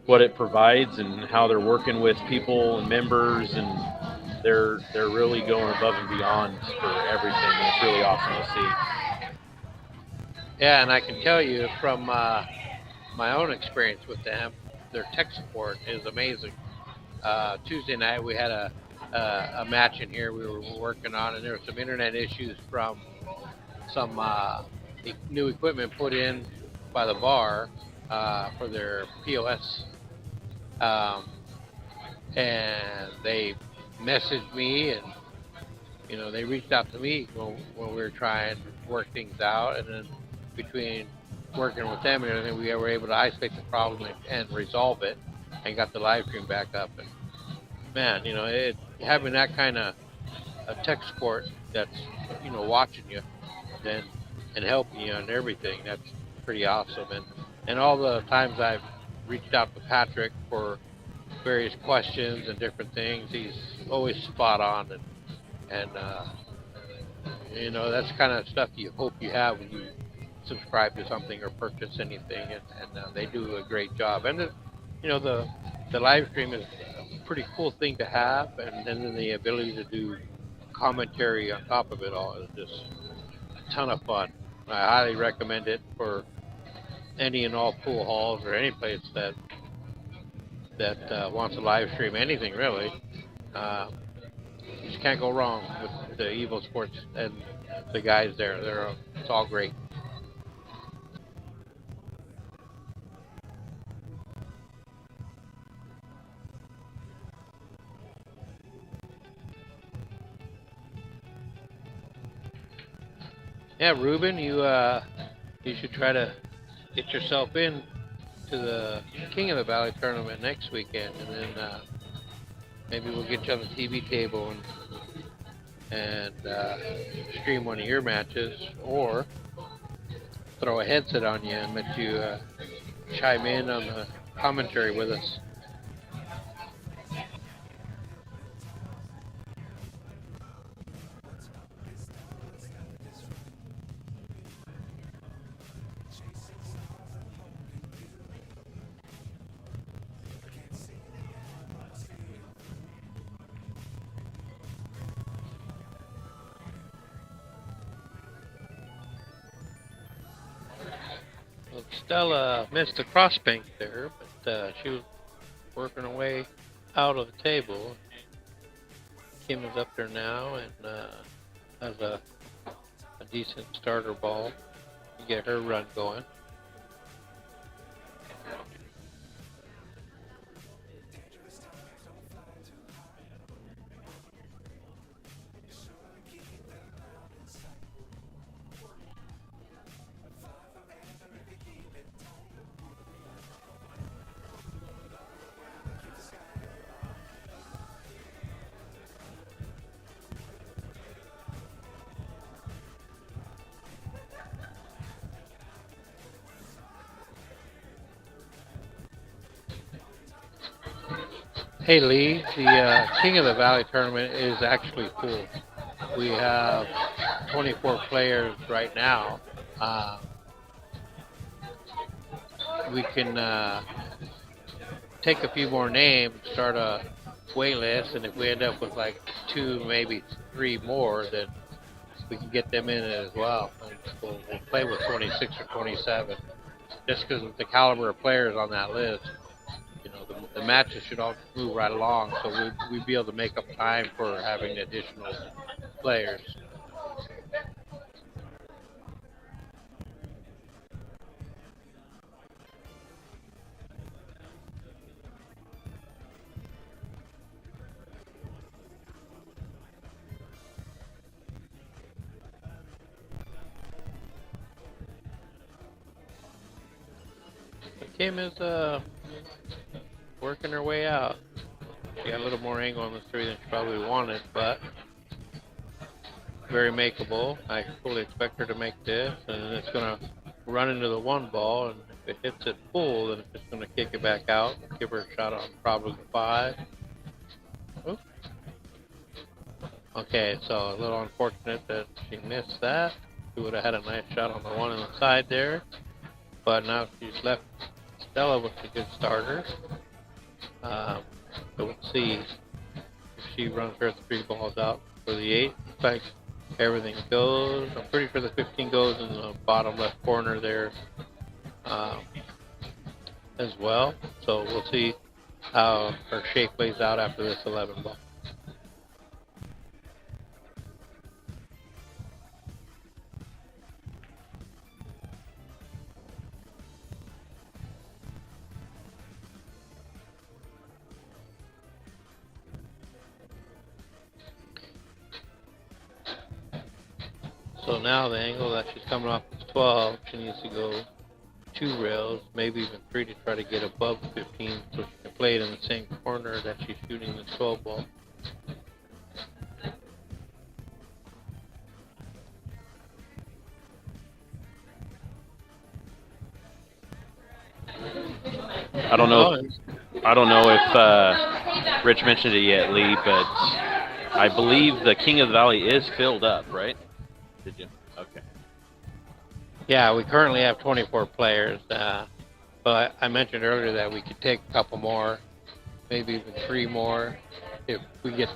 what it provides and how they're working with people and members, and they're really going above and beyond for everything. It's really awesome to see. Yeah, and I can tell you from my own experience with them, their tech support is amazing. Tuesday night we had a match in here we were working on, and there were some internet issues from some new equipment put in by the bar for their POS, and they messaged me, and they reached out to me when we were trying to work things out, and then between working with them and everything, we were able to isolate the problem and resolve it, and got the live stream back up. And man, having that kind of a tech support that's watching you and helping you and everything, that's pretty awesome. And all the times I've reached out to Patrick for various questions and different things, he's always spot on, and that's the kind of stuff you hope you have when you subscribe to something or purchase anything, and they do a great job. And the live stream is a pretty cool thing to have, and then the ability to do commentary on top of it all is just a ton of fun. I highly recommend it for any and all pool halls or any place that wants to live stream anything really. You just can't go wrong with the EvoSports and the guys there. It's all great. Yeah, Ruben, you should try to get yourself in to the King of the Valley tournament next weekend, and then maybe we'll get you on the TV table and stream one of your matches, or throw a headset on you and let you chime in on the commentary with us. Stella missed the cross bank there, but she was working her way out of the table. Kim is up there now and has a decent starter ball to get her run going. Hey Lee, the King of the Valley tournament is actually full. We have 24 players right now. Uh, we can take a few more names, start a wait list, and if we end up with like 2, maybe 3 more, then we can get them in as well. And we'll play with 26 or 27. Just because of the caliber of players on that list, you know, the matches should all move right along, so we'd be able to make up time for having additional players. Kim is working her way out. She got a little more angle on the 3 than she probably wanted, but very makeable. I fully expect her to make this, and it's going to run into the 1 ball, and if it hits it full, then it's just going to kick it back out, give her a shot on probably the 5. Oops. Okay, so a little unfortunate that she missed that. She would have had a nice shot on the 1 on the side there, but now she's left STELLA with a good starter. So we'll see if she runs her 3 balls out for the 8. Looks like everything goes. I'm pretty sure the 15 goes in the bottom left corner there as well. So we'll see how her shape plays out after this 11 ball. So now the angle that she's coming off is 12. She needs to go 2 rails, maybe even 3 to try to get above the 15 so she can play it in the same corner that she's shooting the 12 ball. I don't know if Rich mentioned it yet, Lee, but I believe the King of the Valley is filled up, right? Did you? Okay. Yeah, we currently have 24 players, but I mentioned earlier that we could take a couple more, maybe even 3 more. If we get,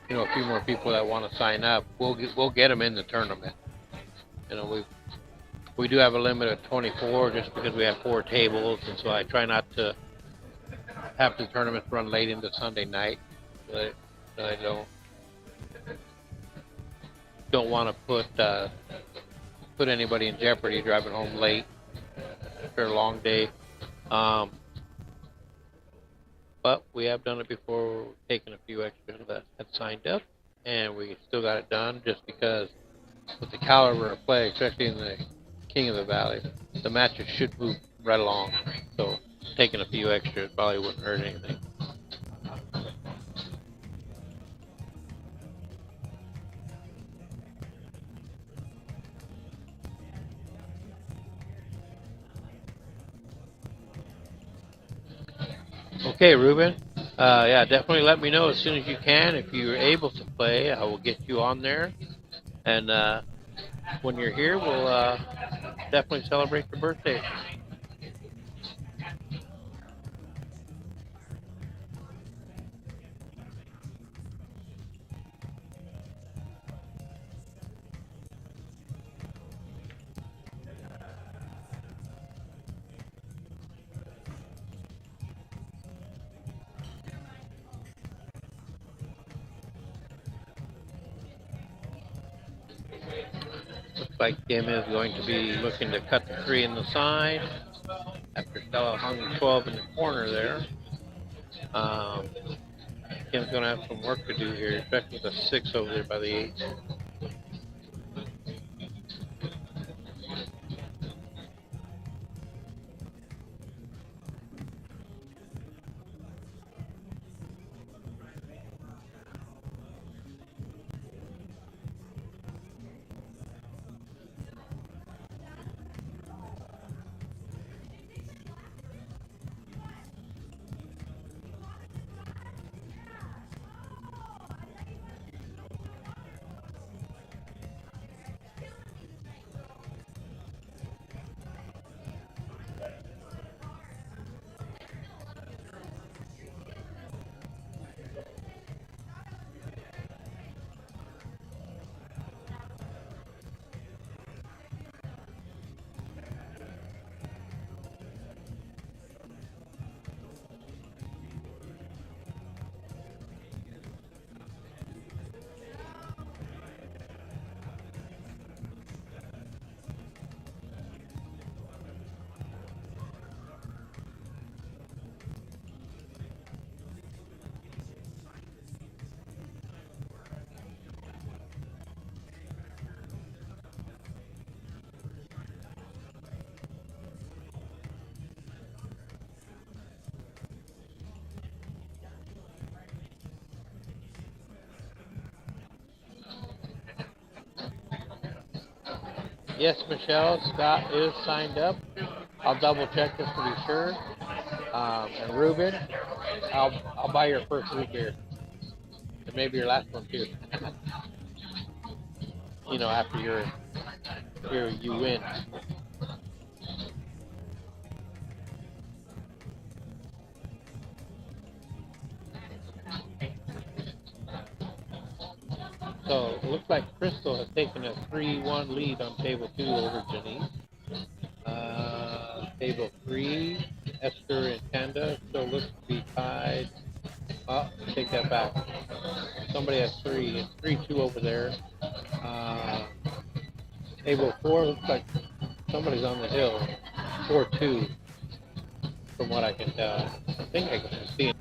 you know, a few more people that want to sign up, we'll get them in the tournament. You know, we do have a limit of 24 just because we have 4 tables, and so I try not to have the tournament run late into Sunday night. But I don't want to put anybody in jeopardy driving home late after a long day. But we have done it before, taking a few extras that had signed up, and we still got it done just because with the caliber of play, especially in the King of the Valley, the matches should move right along. So taking a few extras probably wouldn't hurt anything. Okay, Ruben. Yeah, definitely let me know as soon as you can. If you're able to play, I will get you on there. And when you're here, we'll definitely celebrate your birthday. Looks like Kim is going to be looking to cut the 3 in the side after Stella hung the 12 in the corner there. Kim's going to have some work to do here, especially with a 6 over there by the 8. Yes, Michelle, Scott is signed up. I'll double check just to be sure. And Ruben, I'll buy your first root beer. And maybe your last one too. You know, after you win. So it looks like Crystal has taken a 3-1 lead on table 2 over Janice. Table 3, Esther and Tanda still looks to be tied. Oh, take that back. Somebody has 3. It's 3-2 over there. Table 4 looks like somebody's on the hill. 4-2 from what I can tell. I think I can see it.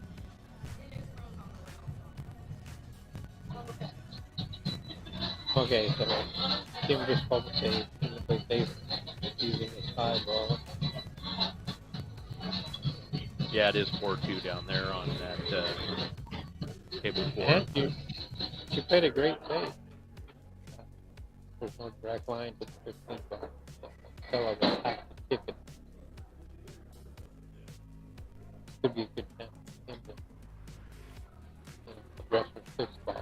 Okay, so Kim just called to save. They're using the sideball. Yeah, it is 4-2 down there on that table 4. And she played a great save. There's no direct line to the 15th ball. STELLA will have to kick it. Could be a good chance for him to address her 6th ball.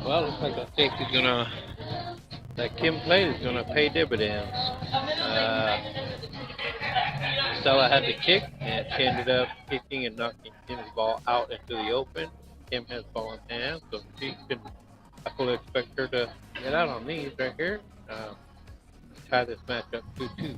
Well, looks like that safety's that Kim played is gonna pay dividends. STELLA had to kick, and she ended up kicking and knocking Kim's ball out into the open. Kim has ball in hand, so I fully expect her to get out on these right here. Tie this match up 2-2.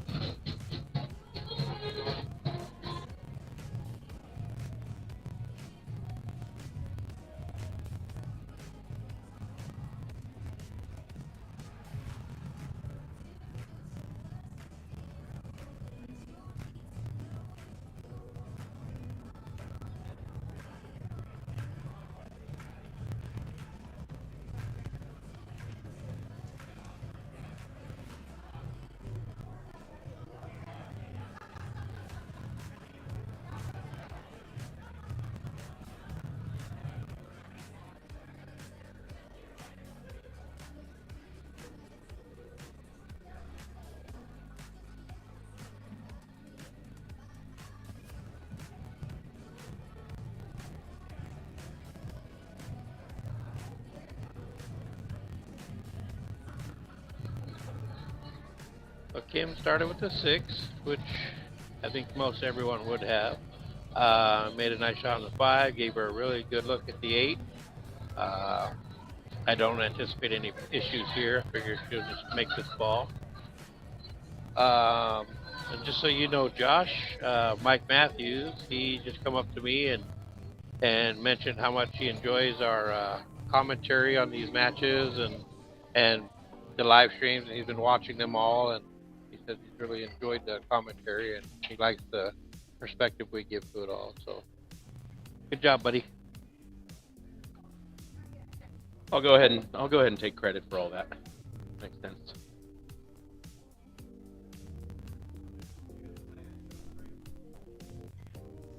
So Kim started with a 6, which I think most everyone would have. Made a nice shot on the 5, gave her a really good look at the 8. I don't anticipate any issues here. I figure she'll just make this ball. And just so you know, Josh, Mike Matthews, he just come up to me and mentioned how much he enjoys our commentary on these matches and the live streams, and he's been watching them all, and he said he's really enjoyed the commentary and he likes the perspective we give to it all. So good job, buddy. I'll go ahead and take credit for all that. Makes sense.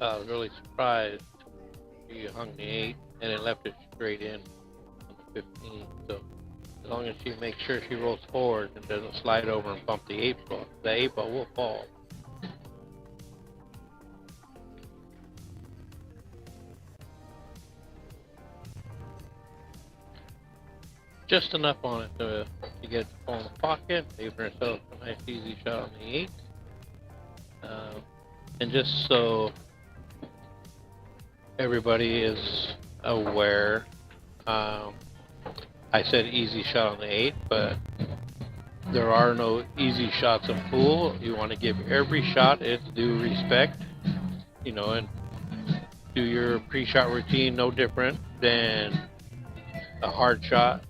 I was really surprised she hung the 8 and it left it straight in on the 15. So as long as she makes sure she rolls forward and doesn't slide over and bump the 8 ball, the 8 ball will fall. just enough on it to get it to fall in the pocket, leaving herself a nice easy shot on the 8. And just so everybody is aware, I said easy shot on the 8, but there are no easy shots in pool. You want to give every shot its due respect, you know, and do your pre-shot routine no different than a hard shot.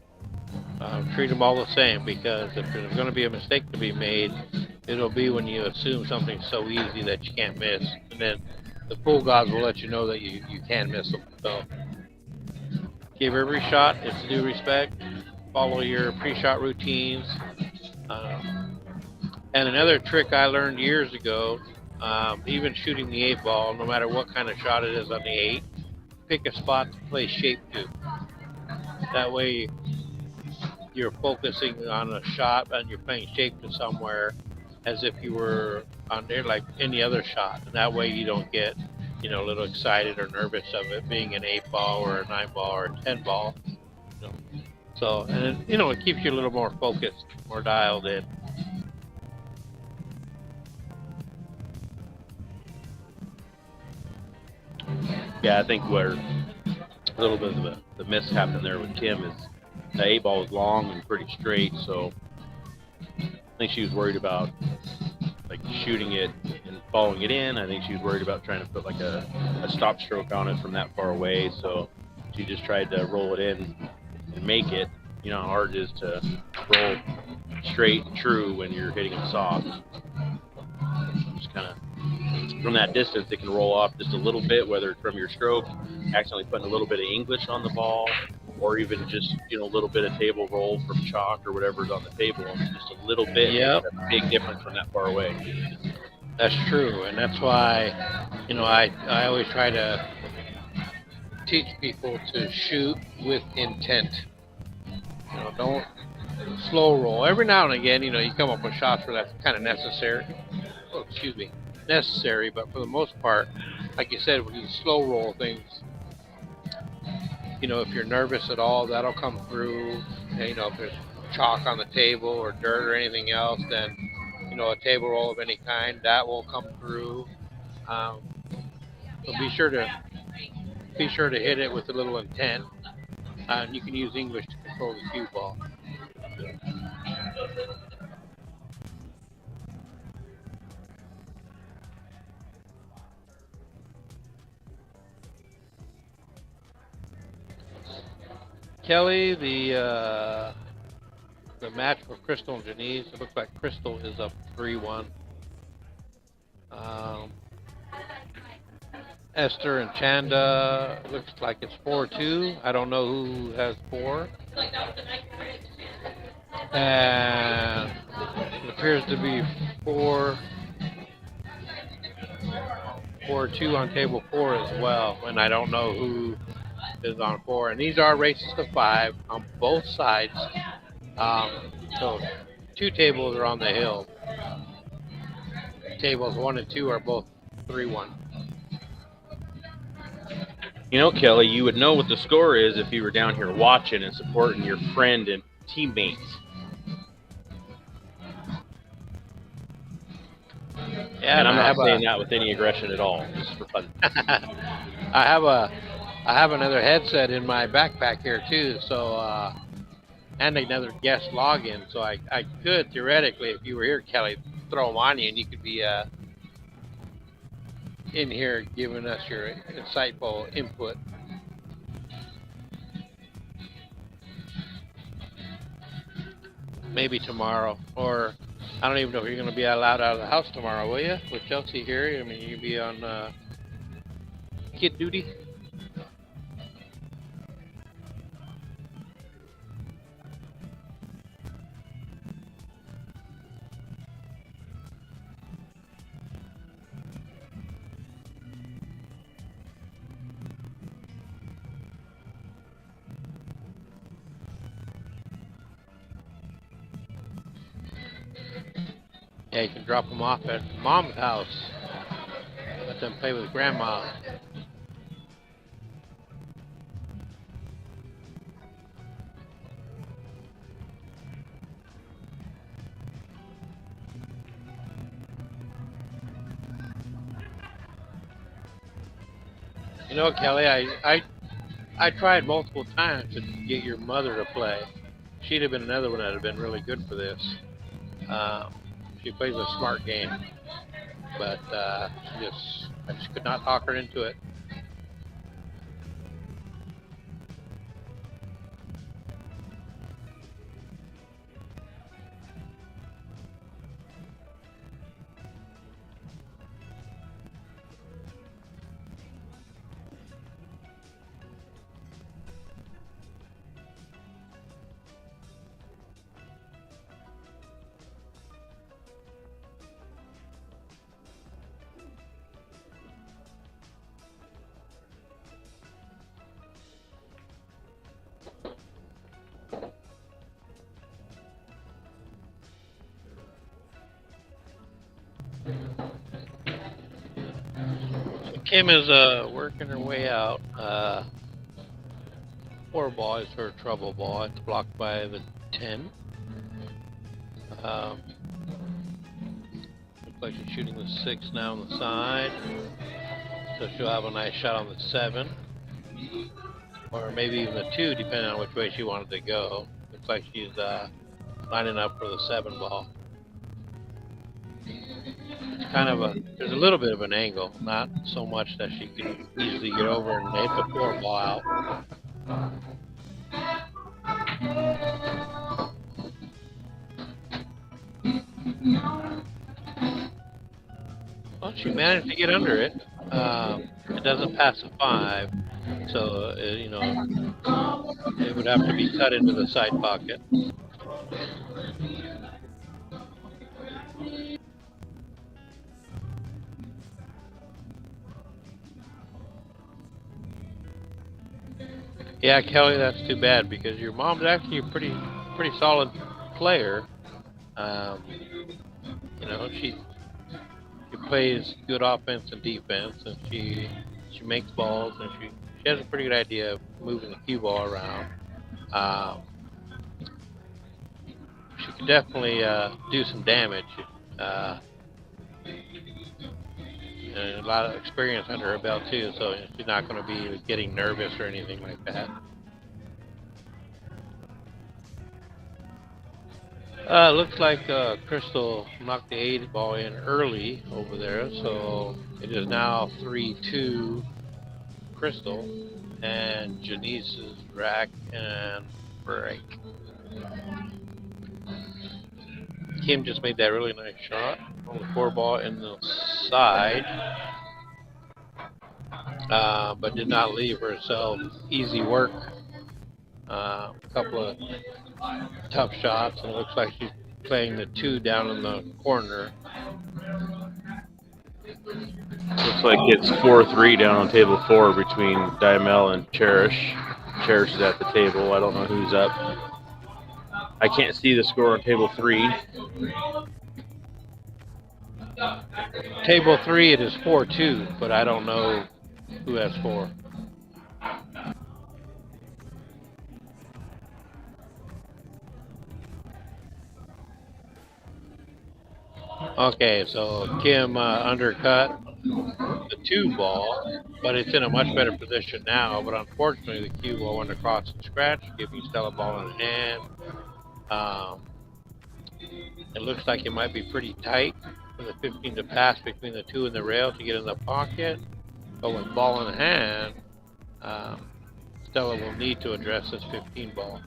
Treat them all the same, because if there's going to be a mistake to be made, it'll be when you assume something's so easy that you can't miss, and then the pool gods will let you know that you can miss them. So give every shot its due respect, follow your pre-shot routines. And another trick I learned years ago, even shooting the 8 ball, no matter what kind of shot it is on the 8, pick a spot to play shape to. That way you're focusing on a shot and you're playing shape to somewhere as if you were on there like any other shot. And that way you don't get, you know, a little excited or nervous of it being an 8 ball or a 9 ball or a 10 ball. You know. So, and it, you know, it keeps you a little more focused, more dialed in. Yeah, I think where a little bit of the mishap in there with Kim is the 8 ball was long and pretty straight, so I think she was worried about like shooting it and following it in. I think she was worried about trying to put like a stop stroke on it from that far away, so she just tried to roll it in and make it. You know how hard it is to roll straight and true when you're hitting it soft. Just kind of from that distance, it can roll off just a little bit, whether it's from your stroke, accidentally putting a little bit of English on the ball, or even just, you know, a little bit of table roll from chalk or whatever's on the table. Just a little bit. Yep. That's a big difference from that far away. That's true, and that's why, you know, I always try to teach people to shoot with intent. You know, don't slow roll. Every now and again, you know, you come up with shots where that's kind of necessary. Oh, excuse me. Necessary, but for the most part, like you said, when you slow roll things, you know, if you're nervous at all, that'll come through. And, you know, if there's chalk on the table or dirt or anything else, then, you know, a table roll of any kind, that will come through. So be sure to hit it with a little intent. And you can use English to control the cue ball. Kelly, the match for Crystal and Janice, it looks like Crystal is up 3-1. Esther and Chanda, it looks like it's 4-2. I don't know who has 4. And it appears to be 4-2 on table 4 as well. And I don't know who is on 4. And these are races to 5 on both sides. So 2 tables are on the hill. Tables 1 and 2 are both 3-1. You know, Kelly, you would know what the score is if you were down here watching and supporting your friend and teammates. Yeah, and I'm not saying that with any aggression at all, just for fun. I have another headset in my backpack here too, so and another guest login, so I could theoretically, if you were here, Kelly, throw them on you, and you could be in here giving us your insightful input. Maybe tomorrow, or I don't even know if you're going to be allowed out of the house tomorrow, will you? With Chelsea here, I mean, you'll be on kid duty. Yeah, you can drop them off at mom's house. Let them play with grandma. You know, Kelly, I tried multiple times to get your mother to play. She'd have been another one that would have been really good for this. She plays a smart game, but I just could not talk her into it. Kim is working her way out. 4 ball is her trouble ball. It's blocked by the 10. Looks like she's shooting the 6 now on the side. So she'll have a nice shot on the 7. Or maybe even the 2, depending on which way she wanted to go. Looks like she's lining up for the 7 ball. It's kind of there's a little bit of an angle, not so much that she can easily get over and hit the 4 ball out. Well, she managed to get under it. It doesn't pass a 5, so you know, it would have to be cut into the side pocket. Yeah, Kelly, that's too bad because your mom's actually a pretty solid player. You know, she plays good offense and defense, and she makes balls, and she has a pretty good idea of moving the cue ball around. She could definitely do some damage. And a lot of experience under her belt too, so she's not going to be getting nervous or anything like that. Looks like Crystal knocked the 8 ball in early over there, so it is now 3-2 Crystal, and Janice's rack and break. Kim just made that really nice shot on the 4 ball in the side, but did not leave herself easy work. A couple of tough shots, and it looks like she's playing the 2 down in the corner. Looks like it's 4-3 down on table 4 between Diamel and Cherish. Cherish is at the table. I don't know who's up. I can't see the score on table 3. Table 3, it is 4-2, but I don't know who has 4. Okay, so Kim undercut the 2 ball, but it's in a much better position now. But unfortunately, the cue ball went across and scratch, giving Stella ball in hand. It looks like it might be pretty tight for the 15 to pass between the 2 and the rail to get in the pocket. But with ball in hand, Stella will need to address this 15 ball.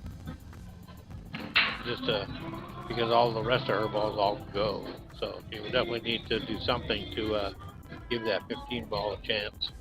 Because all the rest of her balls all go. So she would definitely need to do something to give that 15 ball a chance.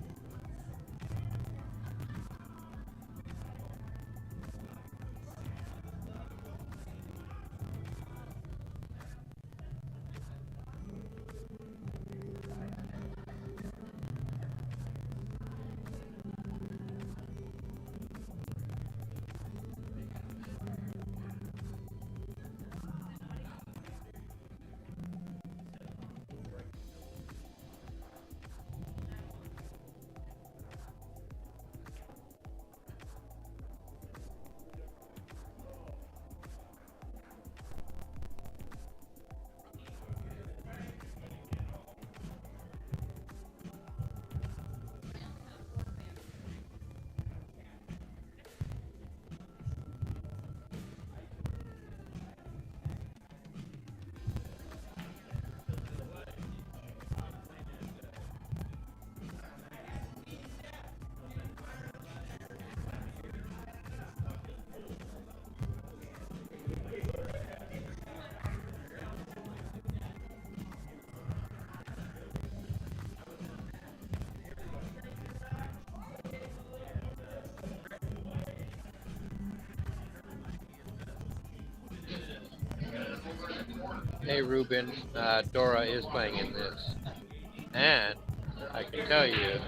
Hey Ruben, Dora is playing in this, and I can tell you, it's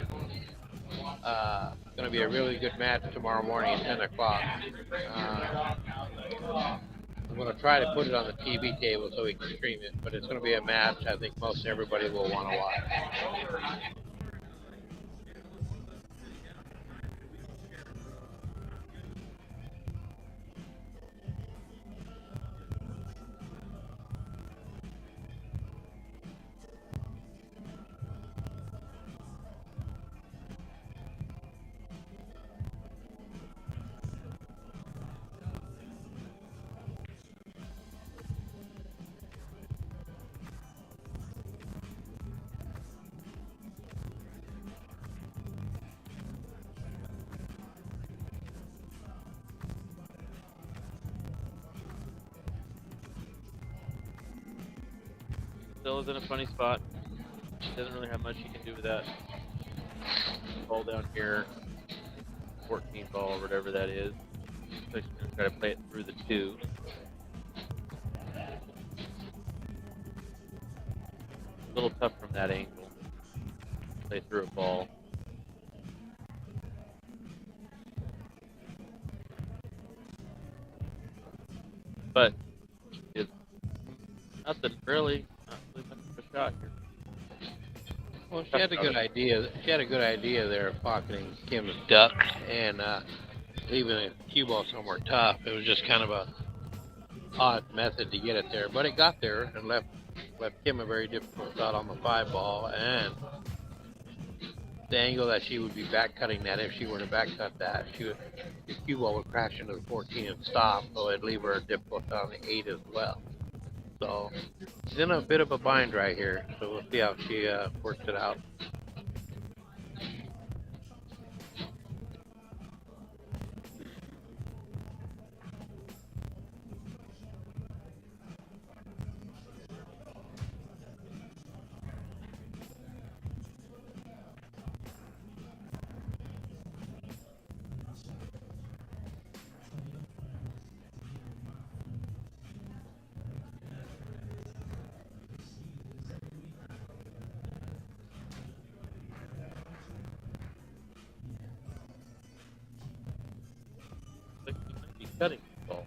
going to be a really good match tomorrow morning at 10 o'clock. I'm going to try to put it on the TV table so we can stream it, but it's going to be a match I think most everybody will want to watch. Still is in a funny spot. She doesn't really have much she can do with that ball down here. 14 ball, or whatever that is. So she's going to try to play it through the 2. A little tough from that angle. Play through a ball. But it's nothing really, not really much of a shot here. Well, she had a good idea. She had a good idea there of pocketing Kim's duck and leaving a cue ball somewhere tough. It was just kind of a odd method to get it there, but it got there and left Kim a very difficult shot on the 5 ball, and the angle that she would be back cutting that, if she were to back cut that, the cue ball would crash into the 14 and stop, so it'd leave her a difficult shot on the 8 as well. So she's in a bit of a bind right here, so we'll see how she works it out. Like she might be cutting the ball.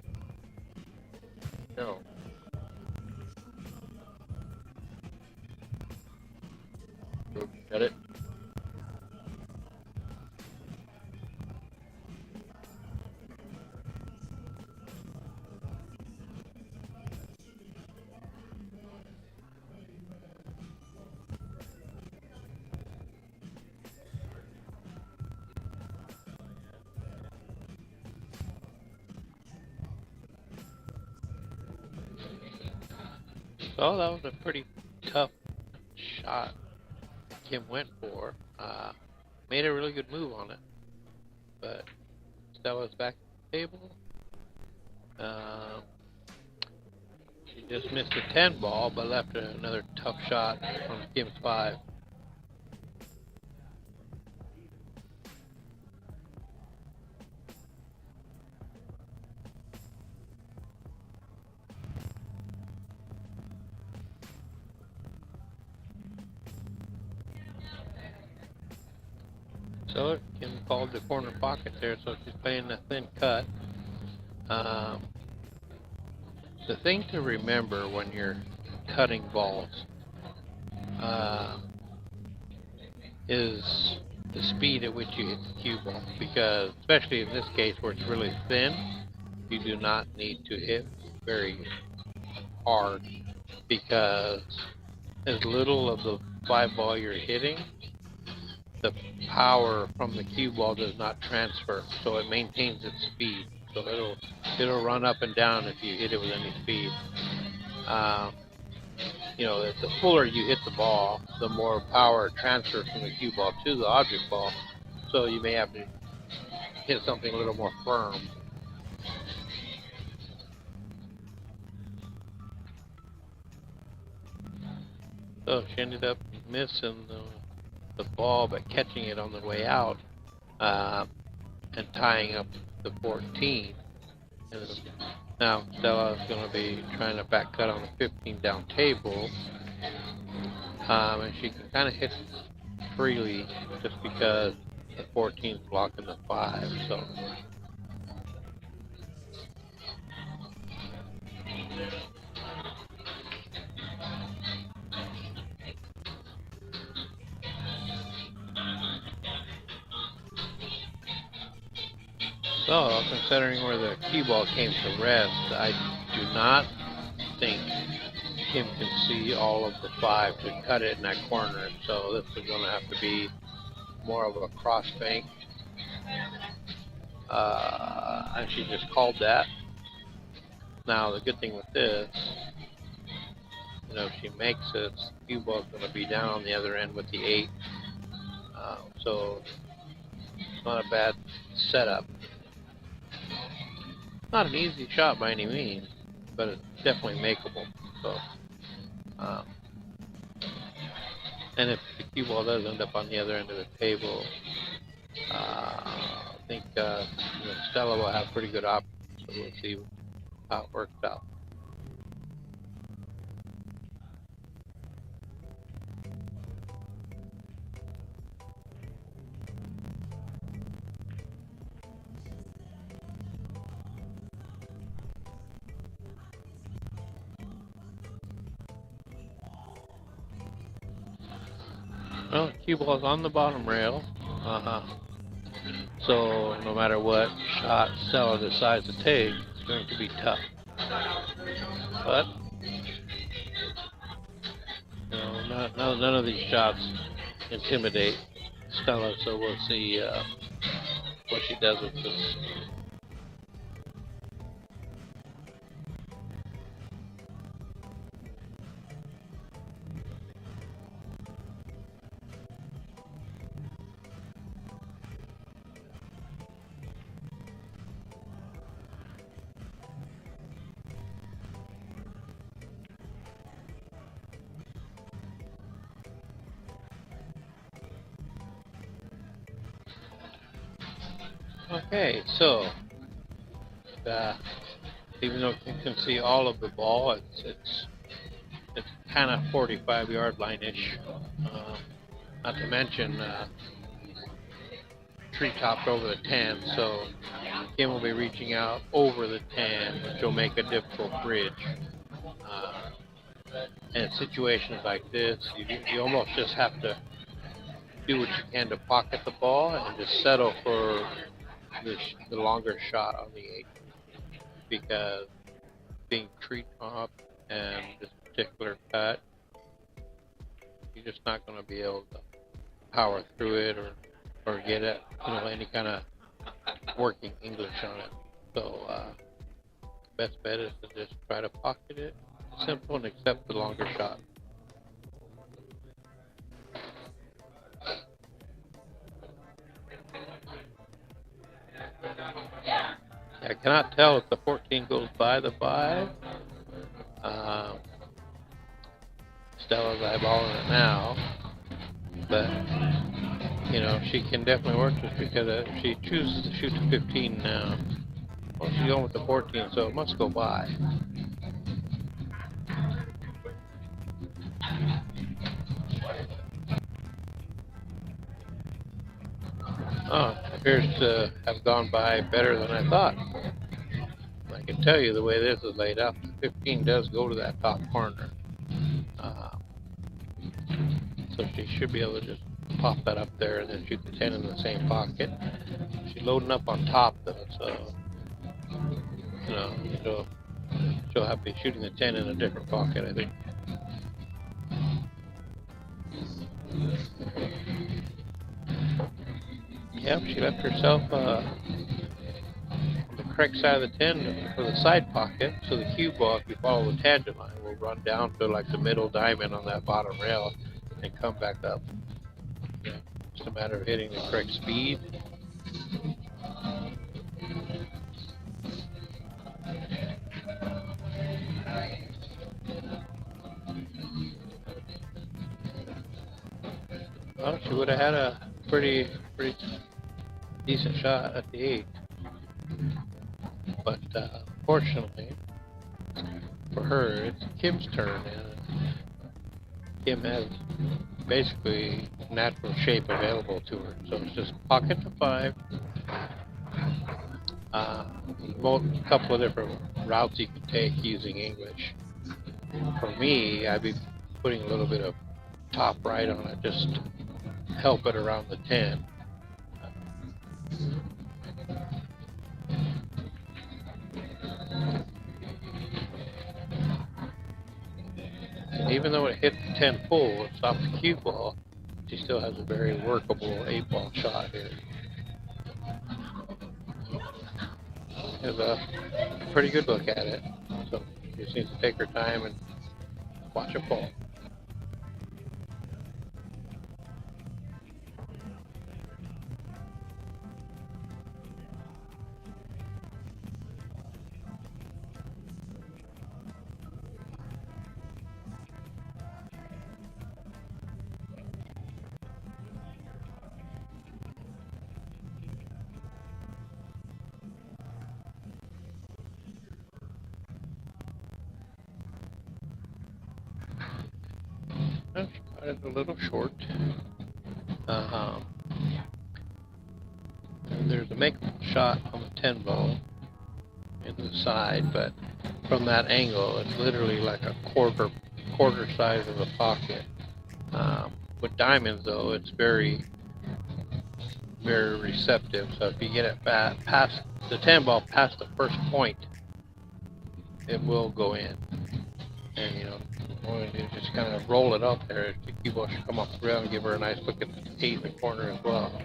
No. Cut it. So that was a pretty tough shot Kim went for. Made a really good move on it. But Stella's back at the table. She just missed a 10 ball, but left another tough shot from Kim's 5. So Kim called the corner pocket there, so she's playing a thin cut. The thing to remember when you're cutting balls is the speed at which you hit the cue ball, because especially in this case where it's really thin, you do not need to hit very hard, because as little of the 5 ball you're hitting, the power from the cue ball does not transfer, so it maintains its speed. So it'll run up and down if you hit it with any speed. You know, the fuller you hit the ball, the more power transfers from the cue ball to the object ball. So you may have to hit something a little more firm. So she ended up missing the ball, but catching it on the way out and tying up the 14. And Now Stella is going to be trying to back cut on the 15 down table, and she can kind of hit freely just because the 14 is blocking the 5. So considering where the cue ball came to rest, I do not think Kim can see all of the 5 to cut it in that corner. So this is going to have to be more of a cross bank. And she just called that. Now the good thing with this, if she makes it, cue ball is going to be down on the other end with the 8. So it's not a bad setup. Not an easy shot by any means, but it's definitely makeable. So, and if the cue ball does end up on the other end of the table, I think Stella will have pretty good options. So we'll see how it works out. Well, the cue ball is on the bottom rail, so no matter what shot Stella decides to take, it's going to be tough. But none of these shots intimidate Stella, so we'll see what she does with this. Okay, so even though you can see all of the ball, it's kind of 45-yard line-ish. Not to mention tree topped over the 10, so Kim will be reaching out over the 10, which will make a difficult bridge. And in situations like this, you almost just have to do what you can to pocket the ball and just settle for the longer shot on the 8, because being tree topped and this particular cut, you're just not going to be able to power through it or get it, any kind of working English on it. So best bet is to just try to pocket it, simple, and accept the longer shot. I cannot tell if the 14 goes by the 5. Stella's eyeballing it now, but she can definitely work this, because if she chooses to shoot the 15 now, well, she's going with the 14, so it must go by. Oh, it appears to have gone by better than I thought. I can tell you the way this is laid up, the 15 does go to that top corner. So she should be able to just pop that up there and then shoot the 10 in the same pocket. She's loading up on top though, so she'll have to be shooting the 10 in a different pocket, I think. Yep, she left herself on the correct side of the 10 for the side pocket, so the cue ball, if you follow the tangent line, will run down to like the middle diamond on that bottom rail and come back up. Just a matter of hitting the correct speed. Well, she would have had a pretty decent shot at the 8, but Fortunately for her, it's Kim's turn, and Kim has basically natural shape available to her. So it's just pocket to 5. A couple of different routes you can take using English. For me, I'd be putting a little bit of top right on it, just to help it around the 10. And even though it hit the 10 full, it's off the cue ball, she still has a very workable 8-ball shot here. Has a pretty good look at it, so she just needs to take her time and watch it fall. She got it a little short. And there's a makeable shot on the 10 ball in the side, but from that angle, it's literally like a quarter size of the pocket. With diamonds, though, it's very, very receptive. So if you get it past the 10 ball, past the first point, it will go in. And you just kind of roll it up there. The cue ball should come off the rail and give her a nice look at the 8 in the corner as well.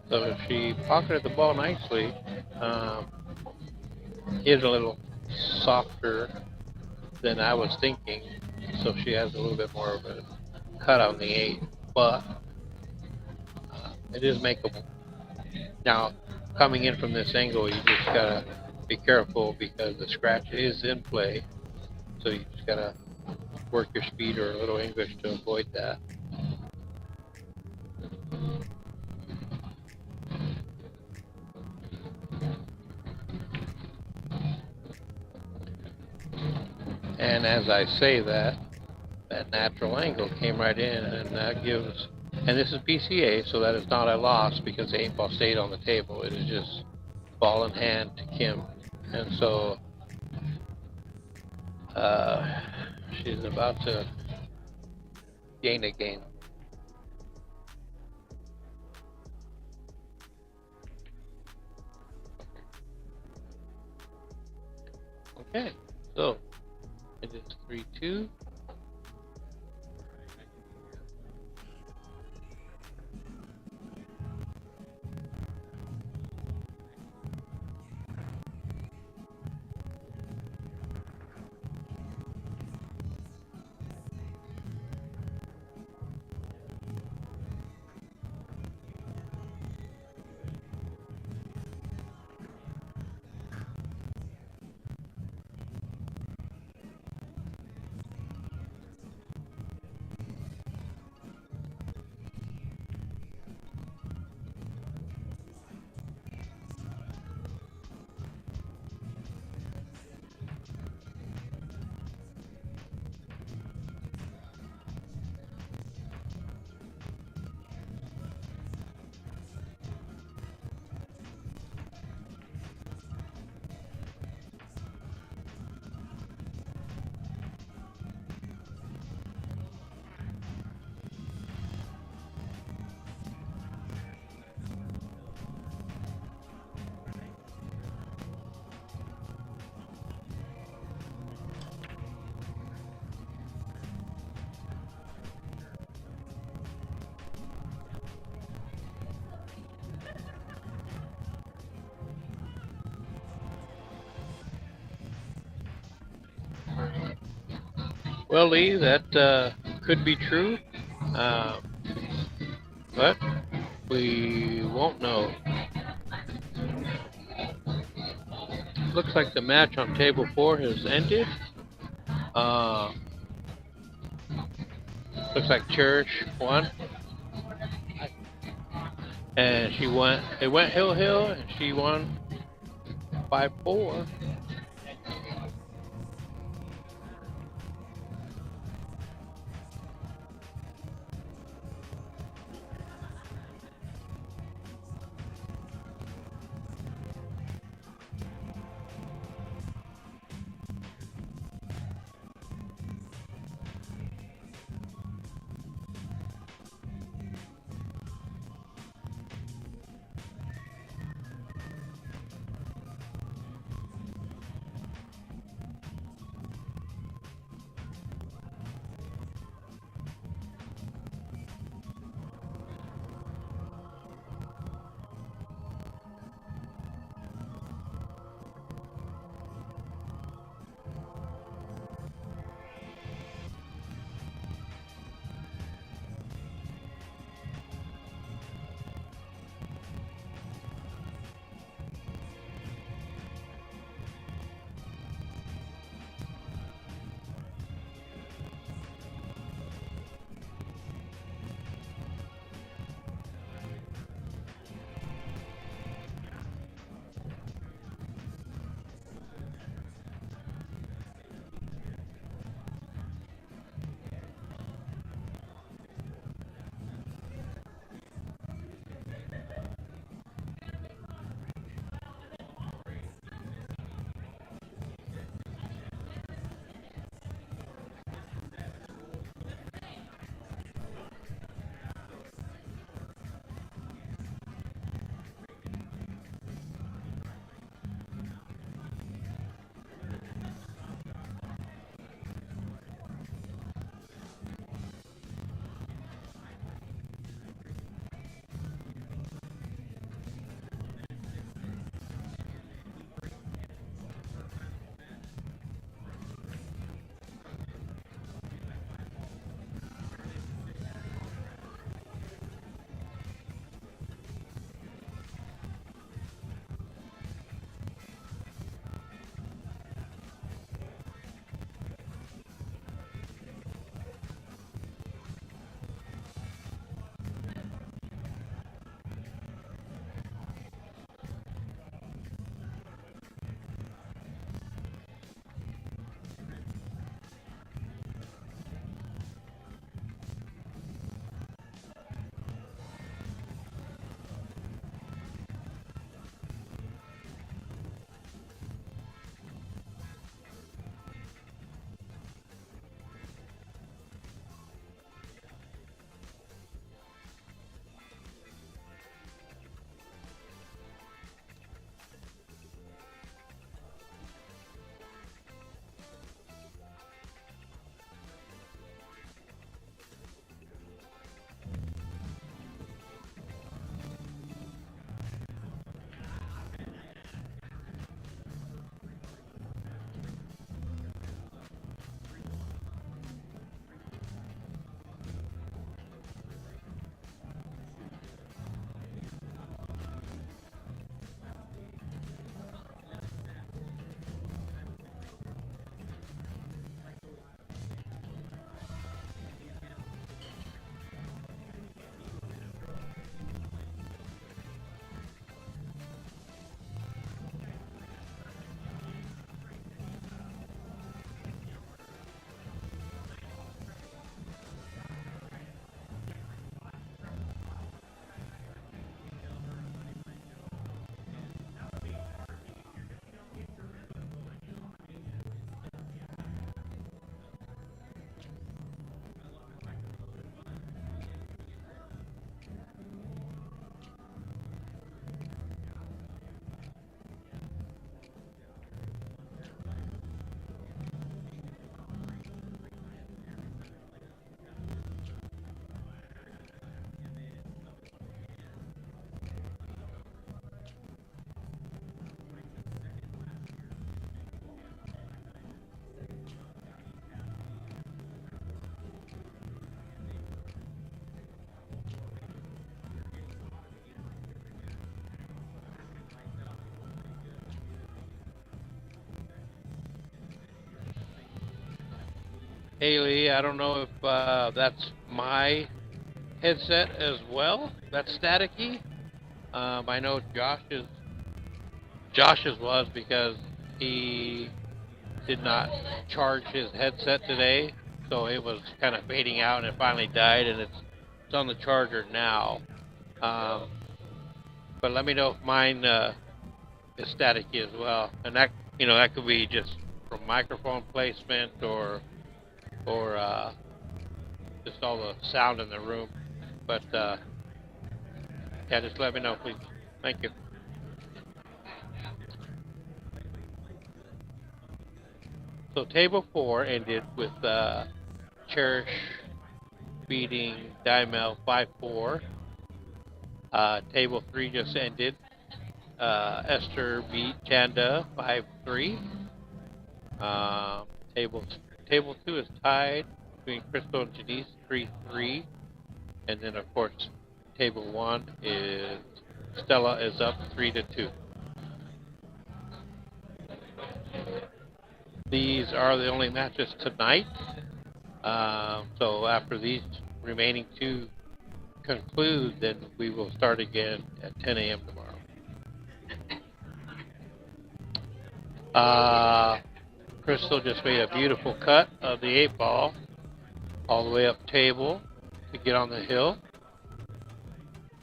So if she pocketed the ball nicely, is a little softer than I was thinking. So she has a little bit more of a cut on the 8, but it is makeable. Now, coming in from this angle, you just gotta be careful because the scratch is in play. So you just gotta work your speed or a little English to avoid that. And as I say that natural angle came right in, and that gives, and this is PCA, so that is not a loss because the 8 ball stayed on the table. It is just ball in hand to Kim. And so she's about to gain a game. Okay, so it is 3-2. Well, Lee, that could be true, but we won't know. Looks like the match on table 4 has ended. Looks like Cherish won. And she went. It went hill, and she won 5-4. Haley, I don't know if that's my headset as well. That's staticky. I know Josh's was because he did not charge his headset today, so it was kind of fading out, and it finally died, and it's on the charger now. But let me know if mine is staticky as well, and that that could be just from microphone placement or just all the sound in the room. But yeah, just let me know, please. Thank you. So table 4 ended with Cherish beating Diamel 5-4. Table 3 just ended. Esther beat Chanda 5-3. Table 2 is tied between Crystal and Janice 3-3. And then of course table 1 is Stella is up 3-2. These are the only matches tonight. So after these remaining 2 conclude, then we will start again at 10 a.m. tomorrow. Crystal just made a beautiful cut of the 8-ball all the way up table to get on the hill.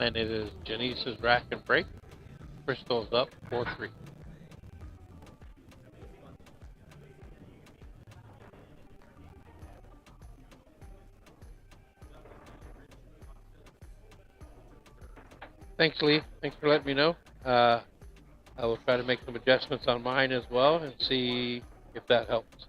And it is Janice's rack and break. Crystal's up 4-3. Thanks, Lee. Thanks for letting me know. I will try to make some adjustments on mine as well and see if that helps.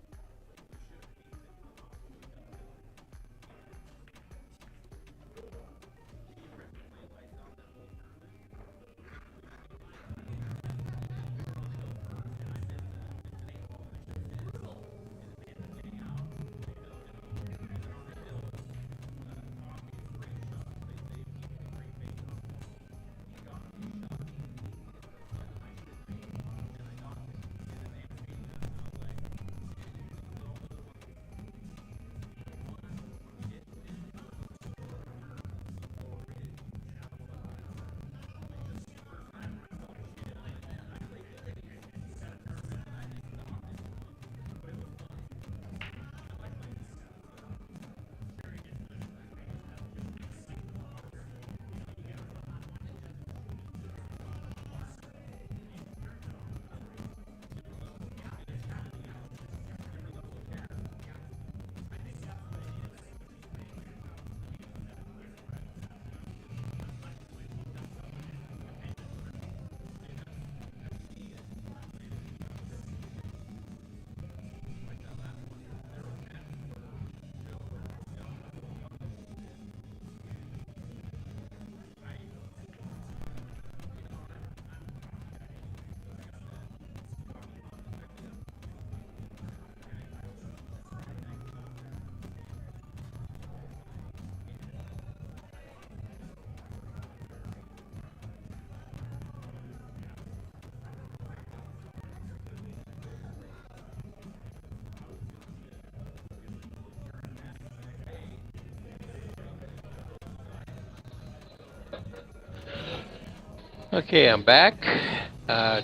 Okay, I'm back.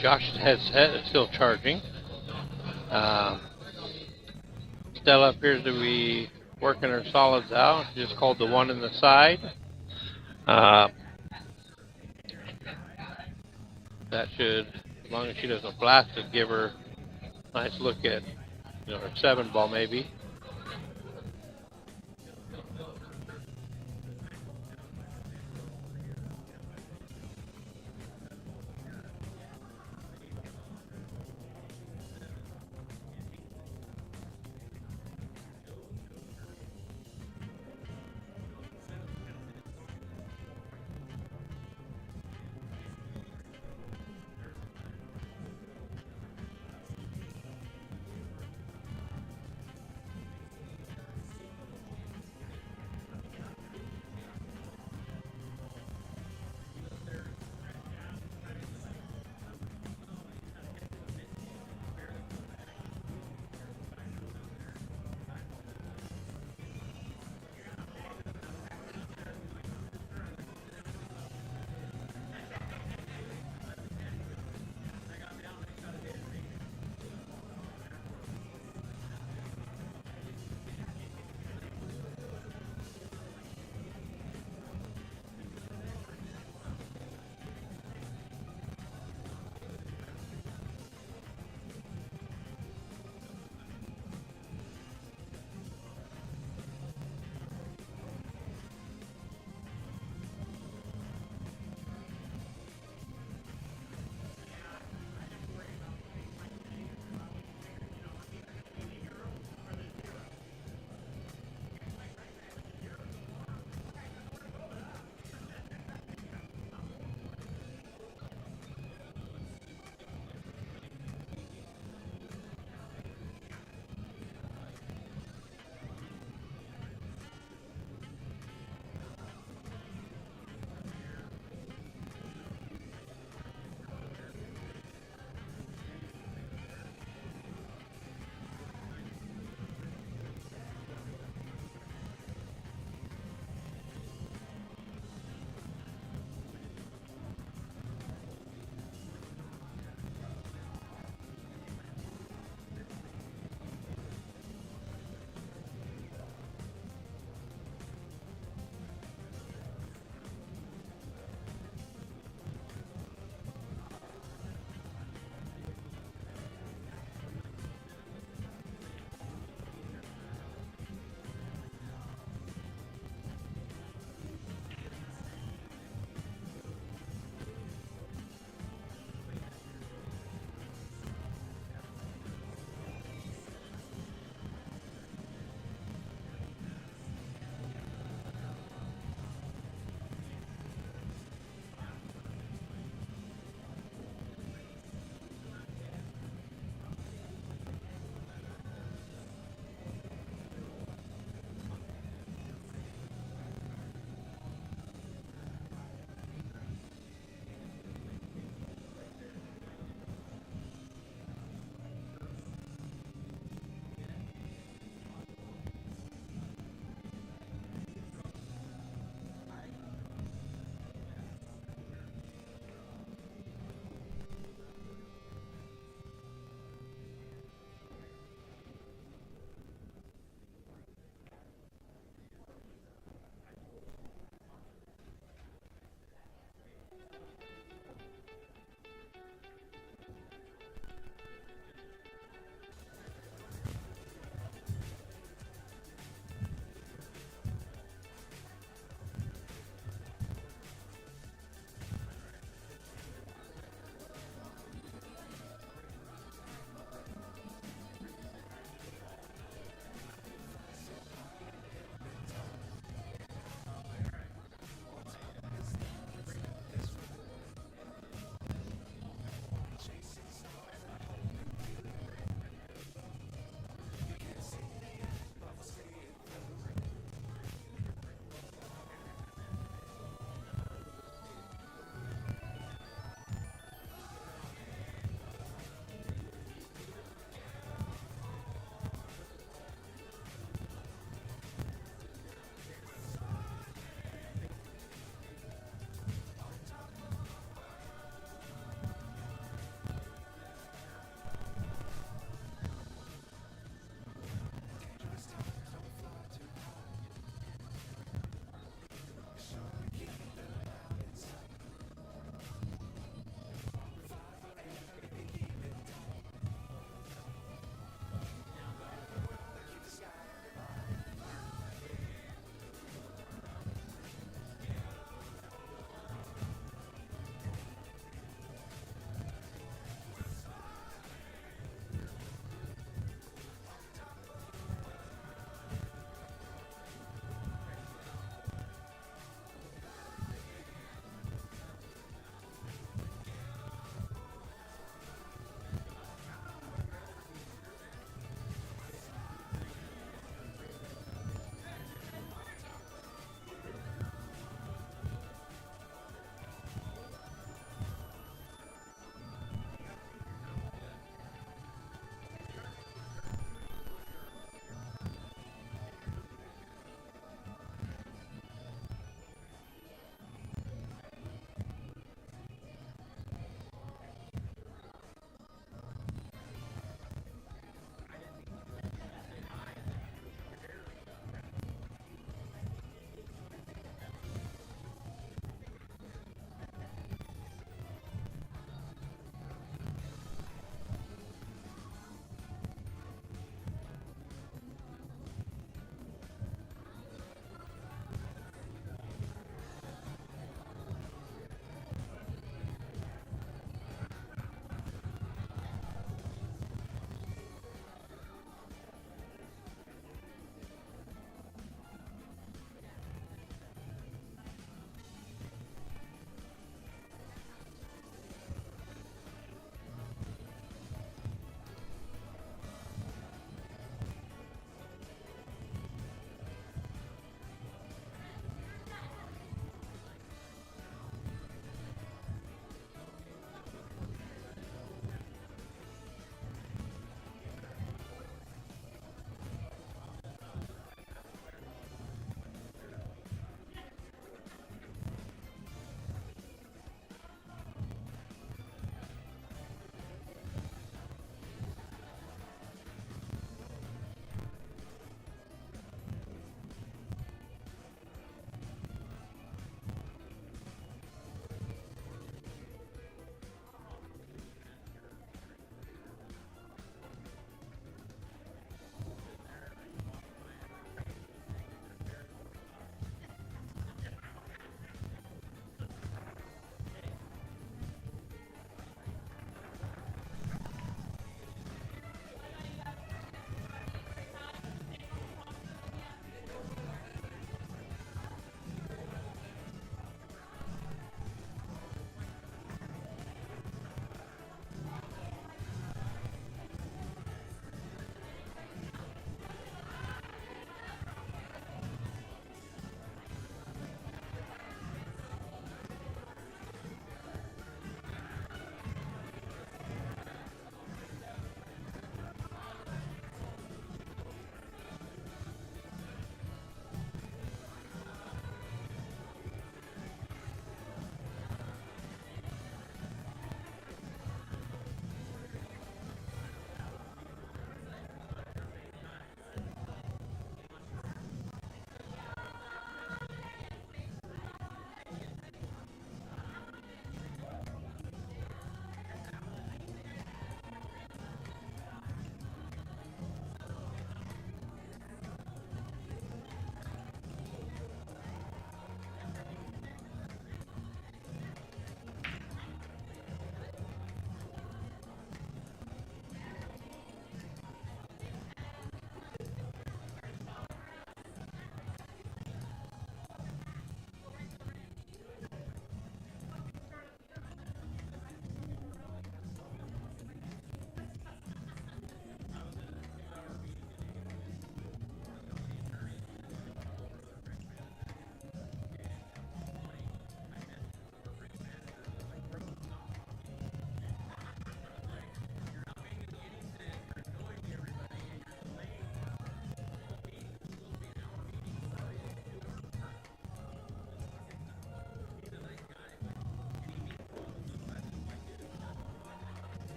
Josh's headset is still charging. Stella appears to be working her solids out. She just called the 1 in the side. That should, as long as she doesn't blast it, give her a nice look at her 7-ball maybe.